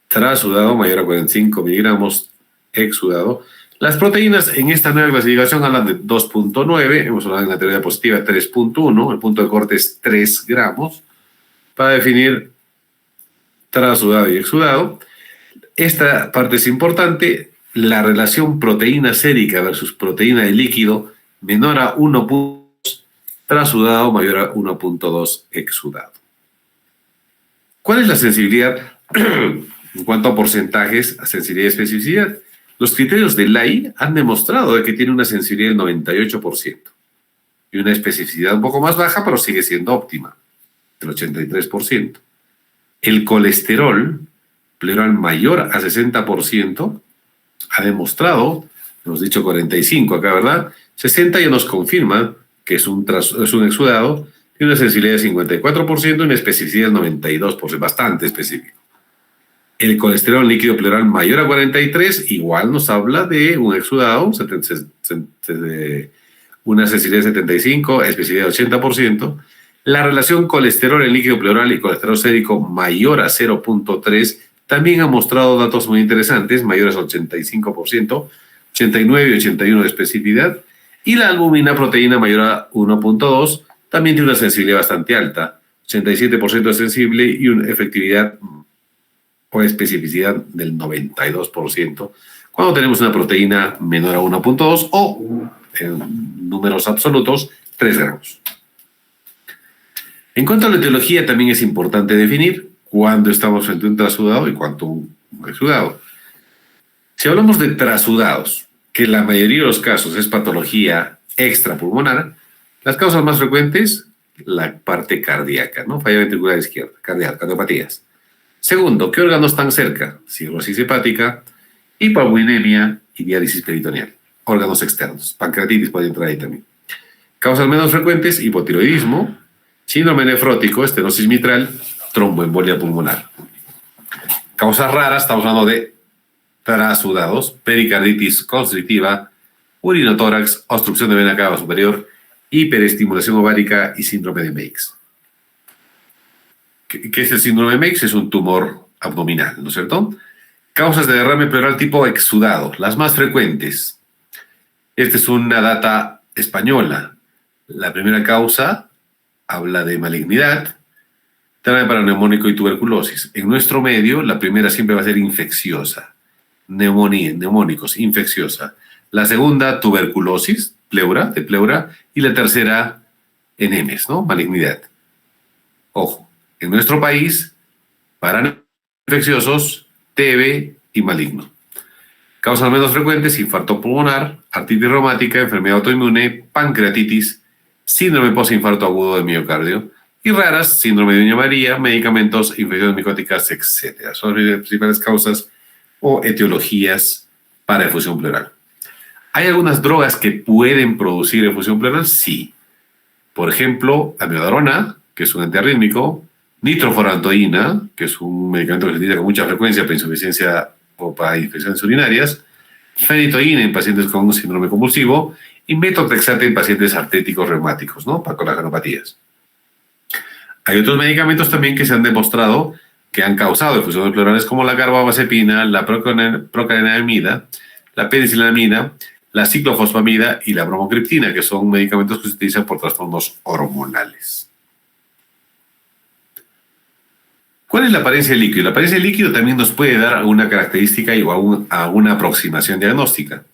trasudado, mayor a 45 miligramos, exudado. Las proteínas en esta nueva clasificación hablan de 2.9, hemos hablado en la teoría positiva 3.1, el punto de corte es 3 gramos, para definir trasudado y exudado. Esta parte es importante, la relación proteína sérica versus proteína de líquido menor a 1.2 trasudado, mayor a 1.2 exudado. ¿Cuál es la sensibilidad en cuanto a porcentajes, a sensibilidad y especificidad? Los criterios de Lai han demostrado de que tiene una sensibilidad del 98% y una especificidad un poco más baja, pero sigue siendo óptima, del 83%. El colesterol pleural mayor a 60% ha demostrado, hemos dicho 45 acá, ¿verdad? 60 ya nos confirma que es un exudado, tiene una sensibilidad de 54% y una especificidad del 92%, bastante específico. El colesterol líquido pleural mayor a 43, igual nos habla de un exudado, una sensibilidad de 75, especificidad de 80%. La relación colesterol en líquido pleural y colesterol sérico mayor a 0.3 también ha mostrado datos muy interesantes, mayores al 85%, 89 y 81 de especificidad. Y la albumina proteína mayor a 1.2 también tiene una sensibilidad bastante alta, 87% es sensible y una efectividad o especificidad del 92%, cuando tenemos una proteína menor a 1.2 o, en números absolutos, 3 gramos. En cuanto a la etiología, también es importante definir cuándo estamos frente a un trasudado y cuánto un exudado. Si hablamos de trasudados, que la mayoría de los casos es patología extrapulmonar, las causas más frecuentes, la parte cardíaca, ¿no? Falla ventricular izquierda, cardiopatías. Segundo, ¿qué órganos están cerca? Cirrosis hepática, hipoaminemia y diálisis peritoneal. Órganos externos. Pancreatitis puede entrar ahí también. Causas menos frecuentes, hipotiroidismo, síndrome nefrótico, estenosis mitral, tromboembolia pulmonar. Causas raras, estamos hablando de trasudados, pericarditis constrictiva, urinotórax, obstrucción de vena cava superior, hiperestimulación ovárica y síndrome de Meigs. ¿Qué es el síndrome de Meigs? Es un tumor abdominal, ¿no es cierto? Causas de derrame pleural tipo exudado, las más frecuentes. Esta es una data española. La primera causa habla de malignidad, derrame paraneumónico y tuberculosis. En nuestro medio, la primera siempre va a ser infecciosa. Neumónicos, infecciosa. La segunda, tuberculosis, de pleura, y la tercera, enemes, ¿no? Malignidad. Ojo, en nuestro país, infecciosos, TB y maligno. Causas menos frecuentes, infarto pulmonar, artritis reumática, enfermedad autoinmune, pancreatitis, síndrome postinfarto agudo de miocardio, y raras, síndrome de Doña María, medicamentos, infecciones micóticas, etc. Son las principales causas o etiologías para efusión pleural. ¿Hay algunas drogas que pueden producir efusión pleural? Sí. Por ejemplo, amiodarona, que es un antiarrítmico, nitrofurantoína, que es un medicamento que se utiliza con mucha frecuencia para insuficiencia o para infecciones urinarias, fenitoína en pacientes con síndrome convulsivo y metotrexate en pacientes artríticos reumáticos, ¿no? Para colagenopatías. Hay otros medicamentos también que se han demostrado que han causado efusiones pleurales como la carbamazepina, la procalcitonin, la penicillamina, la ciclofosfamida y la bromocriptina, que son medicamentos que se utilizan por trastornos hormonales. ¿Cuál es la apariencia del líquido? La apariencia del líquido también nos puede dar una característica y una aproximación diagnóstica.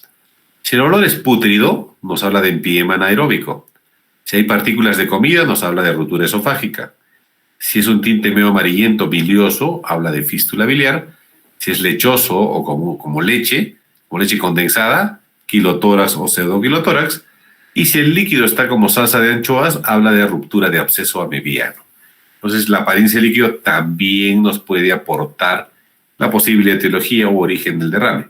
Si el olor es pútrido, nos habla de empiema anaeróbico. Si hay partículas de comida, nos habla de ruptura esofágica. Si es un tinte medio amarillento bilioso, habla de fístula biliar. Si es lechoso o como leche condensada, quilotórax o pseudoquilotórax. Y si el líquido está como salsa de anchoas, habla de ruptura de absceso amebiano. Entonces, la apariencia del líquido también nos puede aportar la posible etiología u origen del derrame.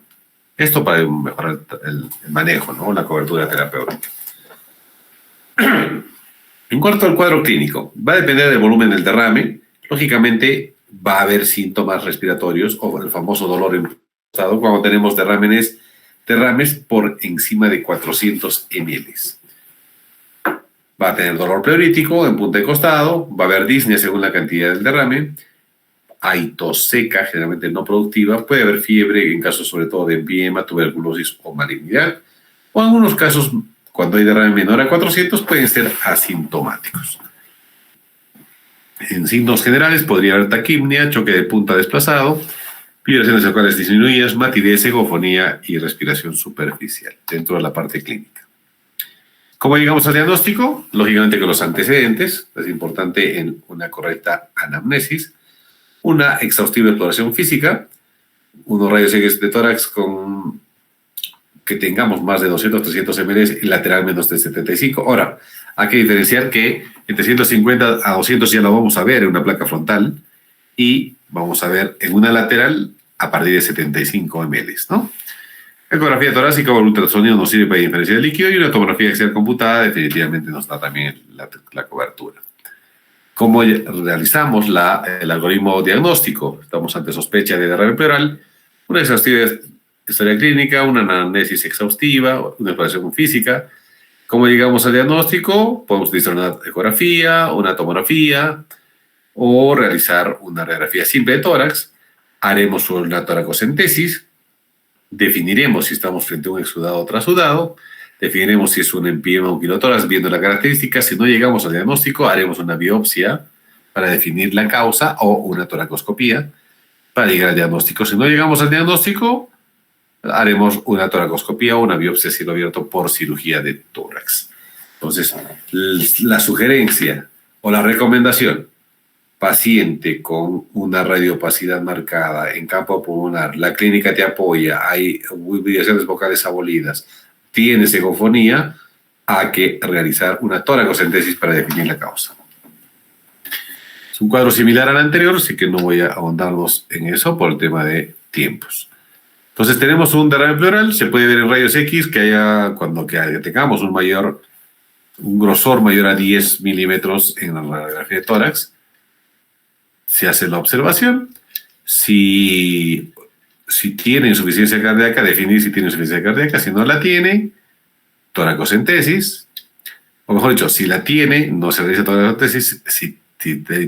Esto para mejorar el manejo, ¿no? La cobertura terapéutica. En cuanto al cuadro clínico, va a depender del volumen del derrame. Lógicamente, va a haber síntomas respiratorios o el famoso dolor impostado cuando tenemos derrames por encima de 400 ml. Va a tener dolor pleurítico en punta de costado, va a haber disnea según la cantidad del derrame, hay tos seca, generalmente no productiva, puede haber fiebre en casos sobre todo de empiema, tuberculosis o malignidad, o en algunos casos, cuando hay derrame menor a 400, pueden ser asintomáticos. En signos generales podría haber taquipnia, choque de punta desplazado, vibraciones cervicales disminuidas, matidez, egofonía y respiración superficial dentro de la parte clínica. ¿Cómo llegamos al diagnóstico? Lógicamente con los antecedentes, es importante en una correcta anamnesis, una exhaustiva exploración física, unos rayos X de tórax con que tengamos más de 200, 300 ml y lateral menos de 75. Ahora, hay que diferenciar que entre 150 a 200 ya lo vamos a ver en una placa frontal y vamos a ver en una lateral a partir de 75 ml, ¿no? Ecografía torácica o el ultrasonido nos sirve para diferenciar el líquido y una tomografía axial computada definitivamente nos da también la cobertura. ¿Cómo realizamos el algoritmo diagnóstico? Estamos ante sospecha de derrame pleural, una exhaustiva historia clínica, una anamnesis exhaustiva, una exploración física. ¿Cómo llegamos al diagnóstico? Podemos utilizar una ecografía, una tomografía o realizar una radiografía simple de tórax. Haremos una toracocentesis. Definiremos si estamos frente a un exudado o trasudado, definiremos si es un empiema o un quilotórax viendo la característica. Si no llegamos al diagnóstico, haremos una biopsia para definir la causa o una toracoscopía para llegar al diagnóstico. Si no llegamos al diagnóstico, haremos una toracoscopía o una biopsia a cielo abierto por cirugía de tórax. Entonces, la sugerencia o la recomendación: paciente con una radiopacidad marcada en campo pulmonar, la clínica te apoya, hay vibraciones vocales abolidas, tienes egofonía, hay que realizar una toracocentesis para definir la causa. Es un cuadro similar al anterior, así que no voy a ahondarnos en eso por el tema de tiempos. Entonces tenemos un derrame pleural, se puede ver en rayos X que cuando tengamos un grosor mayor a 10 milímetros en la radiografía de tórax. Se hace la observación. Si tiene insuficiencia cardíaca, definir si tiene insuficiencia cardíaca. Si no la tiene, toracocentesis. O mejor dicho, si la tiene, no se realiza toracocentesis. Si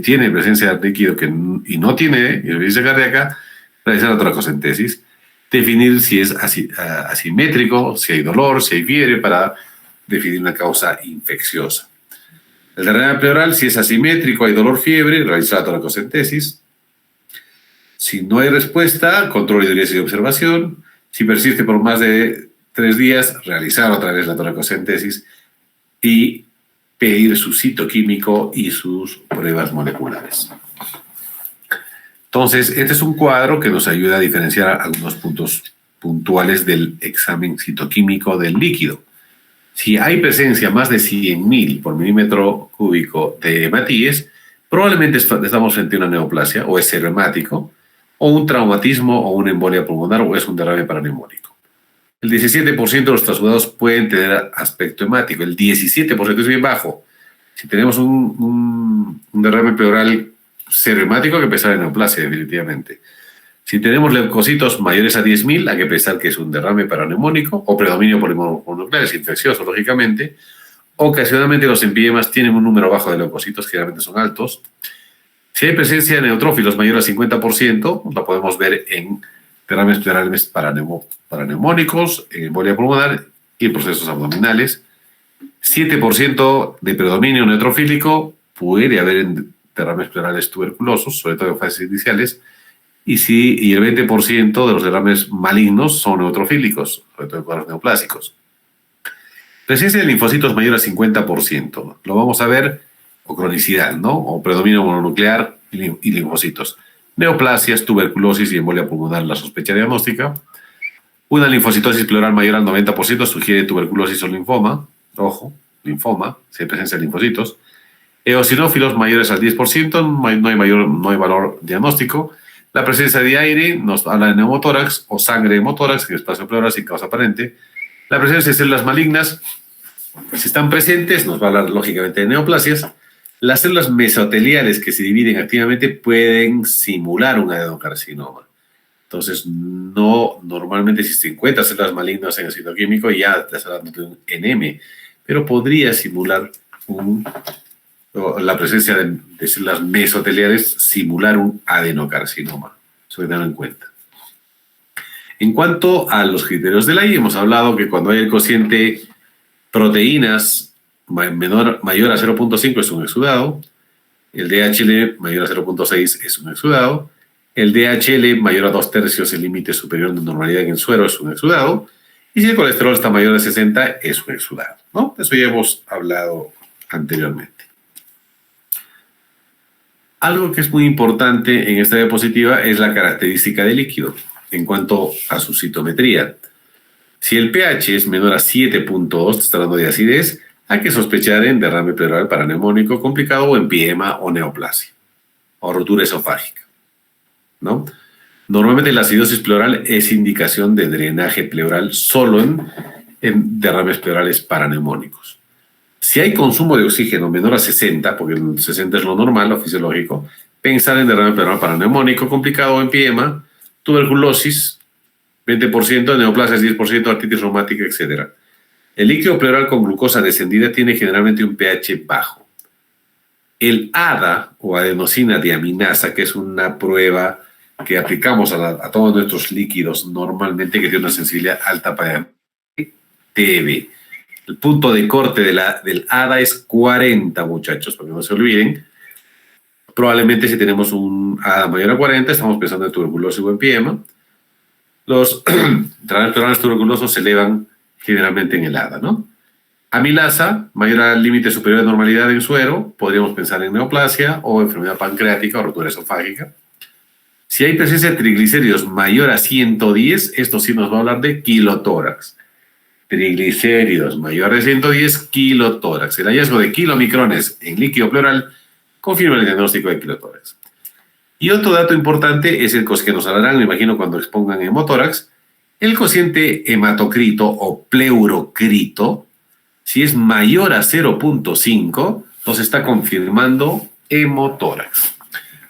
tiene presencia de líquido y no tiene insuficiencia cardíaca, realizar la toracocentesis. Definir si es asimétrico, si hay dolor, si hay fiebre, para definir una causa infecciosa. El derrame pleural, si es asimétrico, hay dolor, fiebre, realizar la toracocentesis. Si no hay respuesta, control, hidrolisis y observación. Si persiste por más de 3 días, realizar otra vez la toracocentesis y pedir su citoquímico y sus pruebas moleculares. Entonces, este es un cuadro que nos ayuda a diferenciar algunos puntos puntuales del examen citoquímico del líquido. Si hay presencia más de 100.000 por milímetro cúbico de hematíes, probablemente estamos frente a una neoplasia, o es serohemático, o un traumatismo, o una embolia pulmonar, o es un derrame paraneumónico. El 17% de los trasudados pueden tener aspecto hemático, el 17% es bien bajo. Si tenemos un derrame pleural serohemático, hay que pensar en neoplasia, definitivamente. Si tenemos leucocitos mayores a 10.000, hay que pensar que es un derrame paraneumónico o predominio polimonoclonal, es infeccioso, lógicamente. Ocasionalmente los empiemas tienen un número bajo de leucocitos, generalmente son altos. Si hay presencia de neutrófilos mayor al 50%, lo podemos ver en derrames pleurales paraneumónicos, en embolia pulmonar y en procesos abdominales. 7% de predominio neutrofílico puede haber en derrames pleurales tuberculosos, sobre todo en fases iniciales. Y el 20% de los derrames malignos son neutrofílicos, sobre todo en cuadros neoplásicos. Presencia de linfocitos mayor al 50%. Lo vamos a ver, o cronicidad, ¿no? O predominio mononuclear y linfocitos. Neoplasias, tuberculosis y embolia pulmonar, la sospecha diagnóstica. Una linfocitosis pleural mayor al 90% sugiere tuberculosis o linfoma. ojo, linfoma, si hay presencia de linfocitos. Eosinófilos mayores al 10%, no hay valor diagnóstico. La presencia de aire nos habla de neumotórax o sangre de hemótórax en el espacio pleural sin causa aparente. La presencia de células malignas, si están presentes, nos va a hablar lógicamente de neoplasias. Las células mesoteliales que se dividen activamente pueden simular un adenocarcinoma. Entonces, no normalmente si se encuentran células malignas en el citoquímico, ya estás hablando de un NM, pero podría simular la presencia de células mesoteliales, simular un adenocarcinoma. Eso hay que tenerlo en cuenta. En cuanto a los criterios de la I, hemos hablado que cuando hay el cociente proteínas mayor a 0.5 es un exudado, el DHL mayor a 0.6 es un exudado, el DHL mayor a 2/3 el límite superior de normalidad en el suero es un exudado, y si el colesterol está mayor a 60 es un exudado, ¿no? Eso ya hemos hablado anteriormente. Algo que es muy importante en esta diapositiva es la característica del líquido en cuanto a su citometría. Si el pH es menor a 7.2, está hablando de acidez, hay que sospechar en derrame pleural paraneumónico complicado o empiema o neoplasia o rotura esofágica, ¿no? Normalmente la acidosis pleural es indicación de drenaje pleural solo en derrames pleurales paraneumónicos. Si hay consumo de oxígeno menor a 60, porque el 60 es lo normal, lo fisiológico, pensar en derrame pleural paraneumónico complicado o empiema, tuberculosis, 20%, neoplasias 10%, artritis reumática, etc. El líquido pleural con glucosa descendida tiene generalmente un pH bajo. El ADA o adenosina diaminasa, que es una prueba que aplicamos a todos nuestros líquidos normalmente, que tiene una sensibilidad alta para TB. El punto de corte del ADA es 40, muchachos, para que no se olviden. Probablemente si tenemos un ADA mayor a 40, estamos pensando en tuberculosis o empiema. Los derrames pleurales tuberculosos se elevan generalmente en el ADA, ¿no? Amilasa, mayor al límite superior de normalidad en suero, podríamos pensar en neoplasia o enfermedad pancreática o rotura esofágica. Si hay presencia de triglicéridos mayor a 110, esto sí nos va a hablar de kilotórax. Triglicéridos mayor de 110, kilotórax. El hallazgo de kilomicrones en líquido pleural confirma el diagnóstico de kilotórax. Y otro dato importante es el que nos hablarán, me imagino, cuando expongan hemotórax, el cociente hematocrito o pleurocrito, si es mayor a 0.5, nos está confirmando hemotórax.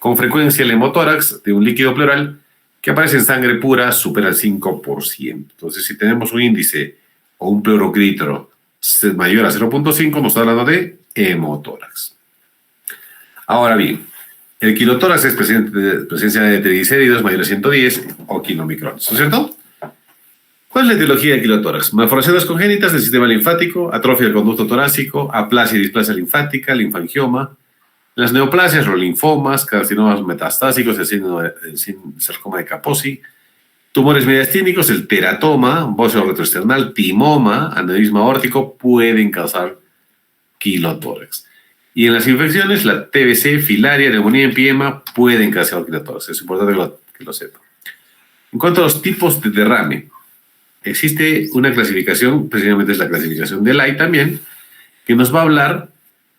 Con frecuencia el hemotórax de un líquido pleural que aparece en sangre pura supera el 5%. Entonces, si tenemos un índice o un pleurocrito mayor a 0.5, nos está hablando de hemotórax. Ahora bien, el kilotórax es presencia de triglicéridos mayor a 110 o kilomicrones, ¿no es cierto? ¿Cuál es la etiología del kilotórax? Malformaciones congénitas del sistema linfático, atrofia del conducto torácico, aplasia y displasia linfática, linfangioma, las neoplasias, los linfomas, carcinomas metastásicos, el sarcoma de Kaposi, tumores mediastínicos, el teratoma, bóseo retroesternal, timoma, aneurisma aórtico, pueden causar kilotórax. Y en las infecciones, la TBC, filaria, neumonía, empiema, pueden causar kilotórax. Es importante que lo sepan. En cuanto a los tipos de derrame, existe una clasificación, precisamente es la clasificación de Lai también, que nos va a hablar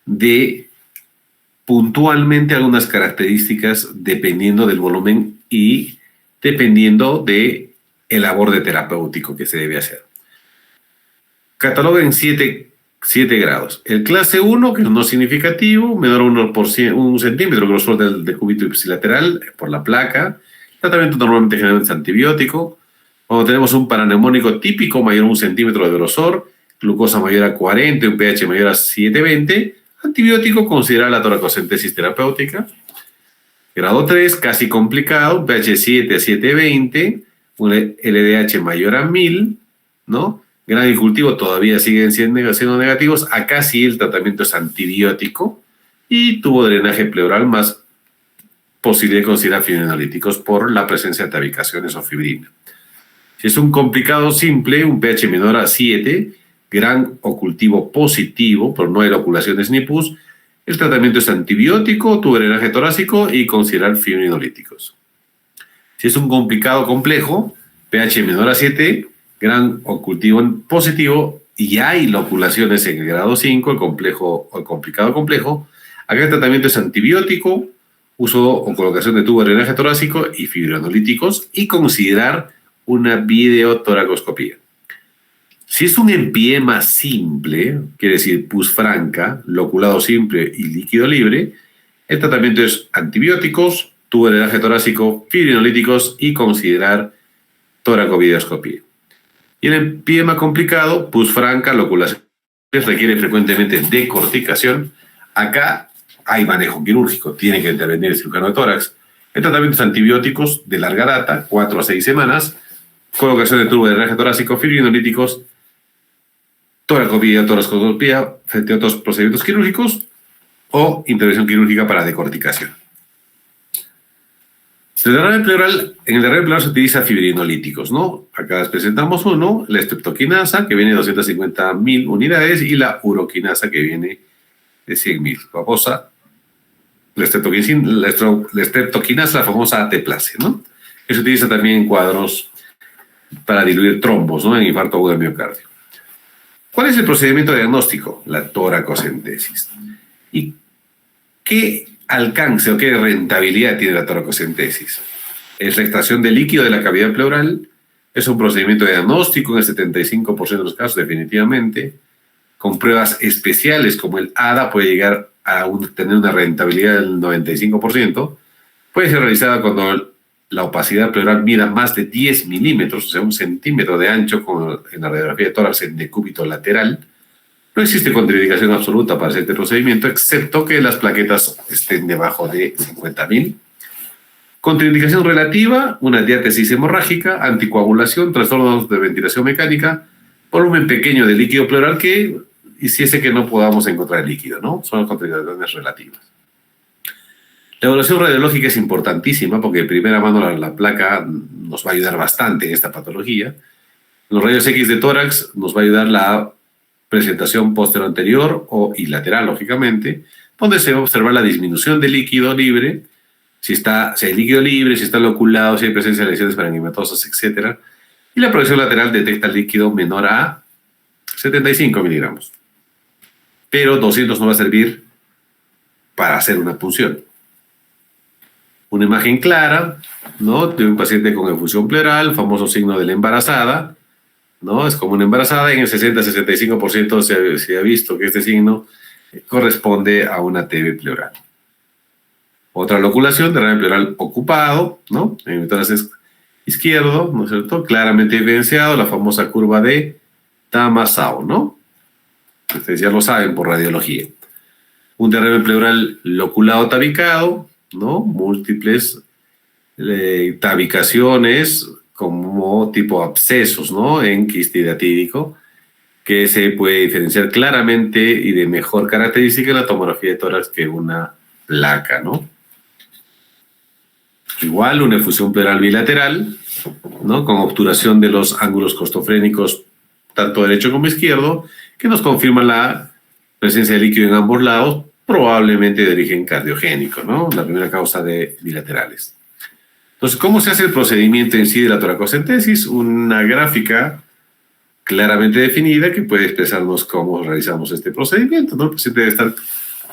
de puntualmente algunas características dependiendo del volumen y dependiendo del aborde terapéutico que se debe hacer. Cataloga en 7 grados. El clase 1, que es no significativo, menor a 1 centímetro grosor del cúbito ipsilateral por la placa. El tratamiento normalmente generalmente es antibiótico. Cuando tenemos un paraneumónico típico mayor a 1 centímetro de grosor, glucosa mayor a 40, un pH mayor a 720, antibiótico, considerar la toracocentesis terapéutica. Grado 3, casi complicado, pH 7 a 720, un LDH mayor a 1000, ¿no? Grado y cultivo todavía siguen siendo negativos. Acá sí el tratamiento es antibiótico y tubo drenaje pleural más posibilidad de considerar fibrinolíticos por la presencia de tabicaciones o fibrina. Si es un complicado simple, un pH menor a 7, gran o cultivo positivo, pero no hay loculaciones ni pus, el tratamiento es antibiótico, tubo drenaje torácico y considerar fibrinolíticos. Si es un complicado complejo, pH menor a 7, gran o cultivo positivo, y hay loculaciones en el grado 5, el complejo o el complicado complejo, acá el tratamiento es antibiótico, uso o colocación de tubo de drenaje torácico y fibrinolíticos y considerar una videotoracoscopía. Si es un empiema simple, quiere decir pus franca, loculado simple y líquido libre, el tratamiento es antibióticos, tubo de drenaje torácico, fibrinolíticos y considerar toracovideoscopía. Y el empiema complicado, pus franca, loculación, requiere frecuentemente decorticación. Acá hay manejo quirúrgico, tiene que intervenir el cirujano de tórax. El tratamiento es antibióticos de larga data, 4 a 6 semanas, colocación de tubo de drenaje torácico, fibrinolíticos, toracoscopía frente a otros procedimientos quirúrgicos o intervención quirúrgica para decorticación. En el derrame pleural se utiliza fibrinolíticos, ¿no? Acá les presentamos uno, la estreptoquinasa, que viene de 250.000 unidades, y la uroquinasa, que viene de 100.000. Famosa, la estreptoquinasa, la famosa AT-plase, ¿no? Que se utiliza también en cuadros para diluir trombos, ¿no? En infarto agudo de miocardio. ¿Cuál es el procedimiento diagnóstico? La toracocentesis. ¿Y qué alcance o qué rentabilidad tiene la toracocentesis? Es la extracción de líquido de la cavidad pleural, es un procedimiento diagnóstico en el 75% de los casos, definitivamente, con pruebas especiales como el ADA puede llegar a tener una rentabilidad del 95%, puede ser realizada cuando la opacidad pleural mida más de 10 milímetros, o sea, 1 centímetro de ancho en la radiografía de tórax en decúbito lateral. No existe contraindicación absoluta para este procedimiento, excepto que las plaquetas estén debajo de 50.000. Contraindicación relativa, una diátesis hemorrágica, anticoagulación, trastornos de ventilación mecánica, volumen pequeño de líquido pleural que hiciese que no podamos encontrar el líquido, ¿no? Son las contraindicaciones relativas. La evaluación radiológica es importantísima porque de primera mano la placa nos va a ayudar bastante en esta patología. En los rayos X de tórax nos va a ayudar la presentación posterior y lateral, lógicamente, donde se va a observar la disminución del líquido libre, si hay líquido libre, si está loculado, si hay presencia de lesiones parenquimatosas, etc. Y la proyección lateral detecta líquido menor a 75 miligramos. Pero 200 no va a servir para hacer una punción. Una imagen clara, ¿no? De un paciente con efusión pleural, famoso signo de la embarazada, ¿no? Es como una embarazada, en el 60-65% se ha visto que este signo corresponde a una TB pleural. Otra loculación, derrame pleural ocupado, ¿no? En el tórax izquierdo, ¿no es cierto? Claramente evidenciado, la famosa curva de Tamasao, ¿no? Ustedes ya lo saben por radiología. Un derrame pleural loculado tabicado, ¿no? Múltiples tabicaciones como tipo abscesos, ¿no? En quiste hidratídico, que se puede diferenciar claramente y de mejor característica en la tomografía de tórax que una placa, ¿no? Igual una efusión pleural bilateral, ¿no? Con obturación de los ángulos costofrénicos, tanto derecho como izquierdo, que nos confirma la presencia de líquido en ambos lados, probablemente de origen cardiogénico, ¿no? La primera causa de bilaterales. Entonces, ¿cómo se hace el procedimiento en sí de la toracocentesis? Una gráfica claramente definida que puede expresarnos cómo realizamos este procedimiento, ¿no? El paciente debe estar en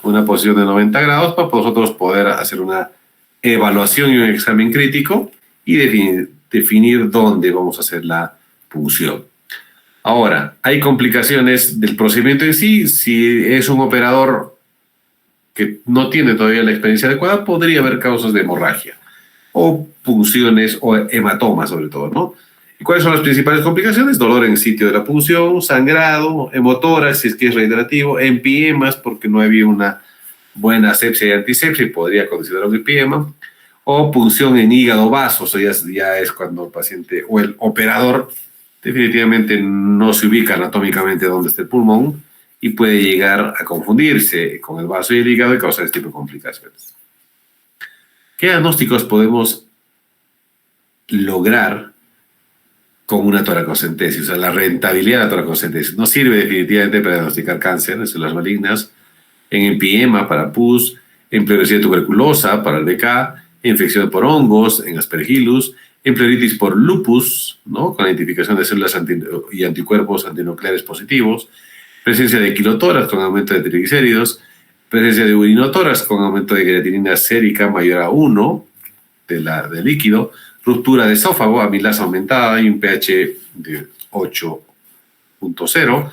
una posición de 90 grados para nosotros poder hacer una evaluación y un examen crítico y definir dónde vamos a hacer la punción. Ahora, hay complicaciones del procedimiento en sí. Si es un operador que no tiene todavía la experiencia adecuada, podría haber causas de hemorragia o punciones o hematomas sobre todo, ¿no? ¿Y cuáles son las principales complicaciones? Dolor en el sitio de la punción, sangrado, hemotórax, si es que es rehidrativo, empiemas porque no había una buena asepsia y antisepsia y podría considerar un empiema, o punción en hígado vaso, eso ya es cuando el paciente o el operador definitivamente no se ubica anatómicamente donde está el pulmón y puede llegar a confundirse con el vaso y el hígado y causar este tipo de complicaciones. ¿Qué diagnósticos podemos lograr con una toracocentesis? O sea, la rentabilidad de la toracocentesis no sirve definitivamente para diagnosticar cáncer en células malignas, en empiema para pus, en pleuresía tuberculosa para el BK, infección por hongos, en Aspergillus, en pleuritis por lupus, ¿no? Con la identificación de células y anticuerpos antinucleares positivos, presencia de quilotórax con aumento de triglicéridos, presencia de urinotórax con aumento de creatinina sérica mayor a 1 del líquido, ruptura de esófago, amilasa aumentada y un pH de 8.0.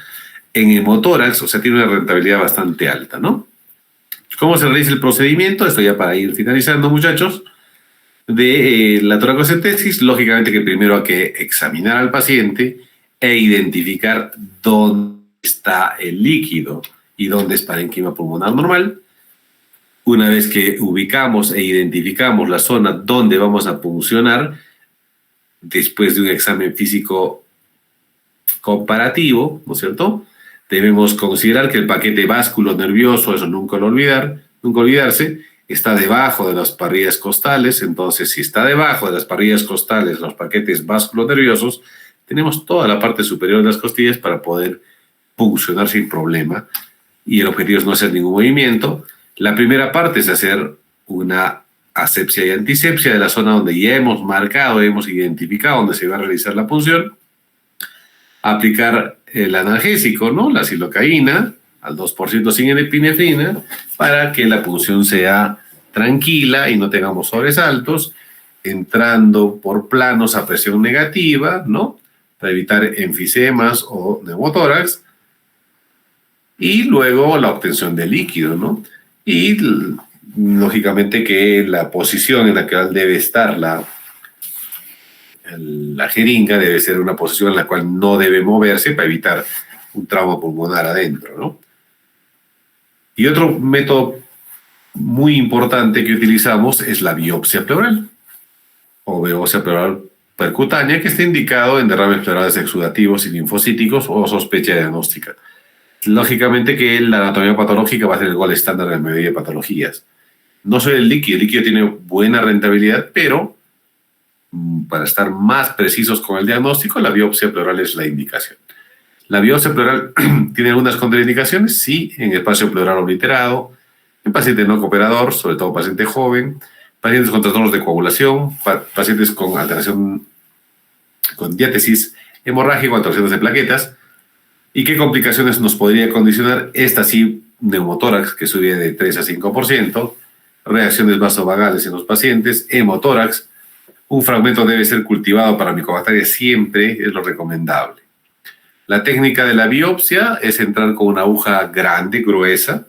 En hemotórax, o sea, tiene una rentabilidad bastante alta, ¿no? ¿Cómo se realiza el procedimiento? Esto ya para ir finalizando, muchachos. De la toracocentesis, lógicamente que primero hay que examinar al paciente e identificar dónde está el líquido y dónde es parénquima pulmonar normal. Una vez que ubicamos e identificamos la zona donde vamos a puncionar, después de un examen físico comparativo, ¿no es cierto?, debemos considerar que el paquete básculo nervioso, eso nunca olvidarse, está debajo de las parrillas costales. Entonces, si está debajo de las parrillas costales, los paquetes vasculonerviosos, tenemos toda la parte superior de las costillas para poder puncionar sin problema. Y el objetivo es no hacer ningún movimiento. La primera parte es hacer una asepsia y antisepsia de la zona donde ya hemos marcado, hemos identificado donde se va a realizar la punción. Aplicar el analgésico, ¿no? La silocaína, al 2% sin epinefrina, para que la punción sea tranquila y no tengamos sobresaltos, entrando por planos a presión negativa, ¿no?, para evitar enfisemas o neumotórax, y luego la obtención de líquido, ¿no? Y lógicamente que la posición en la que debe estar la jeringa debe ser una posición en la cual no debe moverse para evitar un trauma pulmonar adentro, ¿no? Y otro método muy importante que utilizamos es la biopsia pleural o biopsia pleural percutánea, que está indicado en derrames pleurales exudativos y linfocíticos o sospecha diagnóstica. Lógicamente que la anatomía patológica va a ser el gol estándar en la mayoría de patologías. No solo el líquido tiene buena rentabilidad, pero para estar más precisos con el diagnóstico, la biopsia pleural es la indicación. La biopsia pleural tiene algunas contraindicaciones, sí, en espacio pleural obliterado, en paciente no cooperador, sobre todo paciente joven, pacientes con trastornos de coagulación, pacientes con alteración, con diátesis hemorrágica, alteraciones de plaquetas. ¿Y qué complicaciones nos podría condicionar? Esta sí, neumotórax, que sube de 3 a 5%, reacciones vasovagales en los pacientes, hemotórax. Un fragmento debe ser cultivado para micobacterias siempre, es lo recomendable. La técnica de la biopsia es entrar con una aguja grande, gruesa,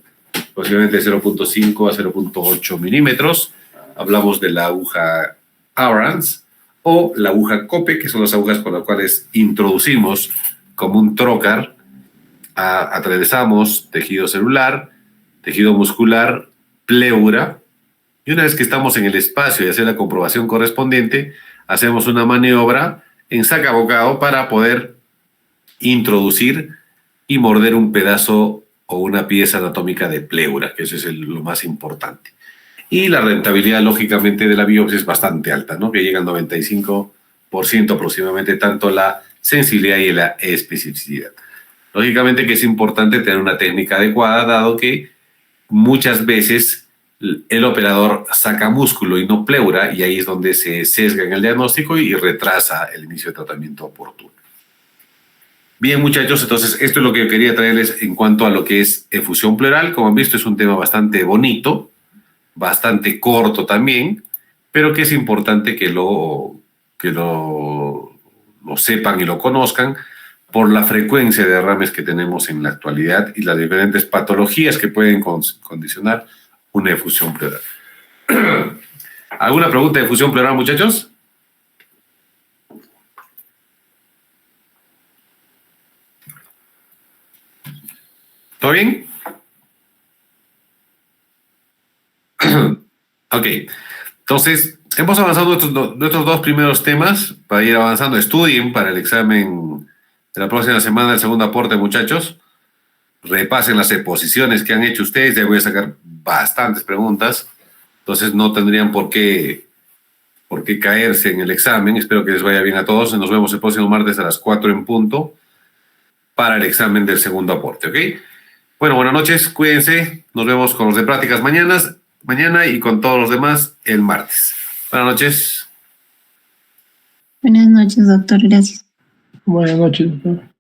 posiblemente 0.5 a 0.8 milímetros. Hablamos de la aguja Abrams o la aguja Cope, que son las agujas con las cuales introducimos como un trocar, atravesamos tejido celular, tejido muscular, pleura, y una vez que estamos en el espacio y hacer la comprobación correspondiente, hacemos una maniobra en sacabocado para poder introducir y morder un pedazo o una pieza anatómica de pleura, que eso es lo más importante. Y la rentabilidad, lógicamente, de la biopsia es bastante alta, ¿no?, que llega al 95% aproximadamente, tanto la sensibilidad y la especificidad. Lógicamente que es importante tener una técnica adecuada, dado que muchas veces el operador saca músculo y no pleura, y ahí es donde se sesga en el diagnóstico y retrasa el inicio de tratamiento oportuno. Bien, muchachos, entonces esto es lo que yo quería traerles en cuanto a lo que es efusión pleural. Como han visto, es un tema bastante bonito, bastante corto también, pero que es importante que lo sepan y lo conozcan por la frecuencia de derrames que tenemos en la actualidad y las diferentes patologías que pueden condicionar una efusión pleural. ¿Alguna pregunta de efusión pleural, muchachos? ¿Todo bien? Ok. Entonces, hemos avanzado nuestros dos primeros temas para ir avanzando. Estudien para el examen de la próxima semana, el segundo aporte, muchachos. Repasen las exposiciones que han hecho ustedes. Ya voy a sacar bastantes preguntas. Entonces, no tendrían por qué caerse en el examen. Espero que les vaya bien a todos. Nos vemos el próximo martes a las 4 en punto para el examen del segundo aporte, ¿ok? Bueno, buenas noches. Cuídense. Nos vemos con los de prácticas mañana. mañana y con todos los demás el martes. Buenas noches. Buenas noches, doctor. Gracias. Buenas noches, doctor.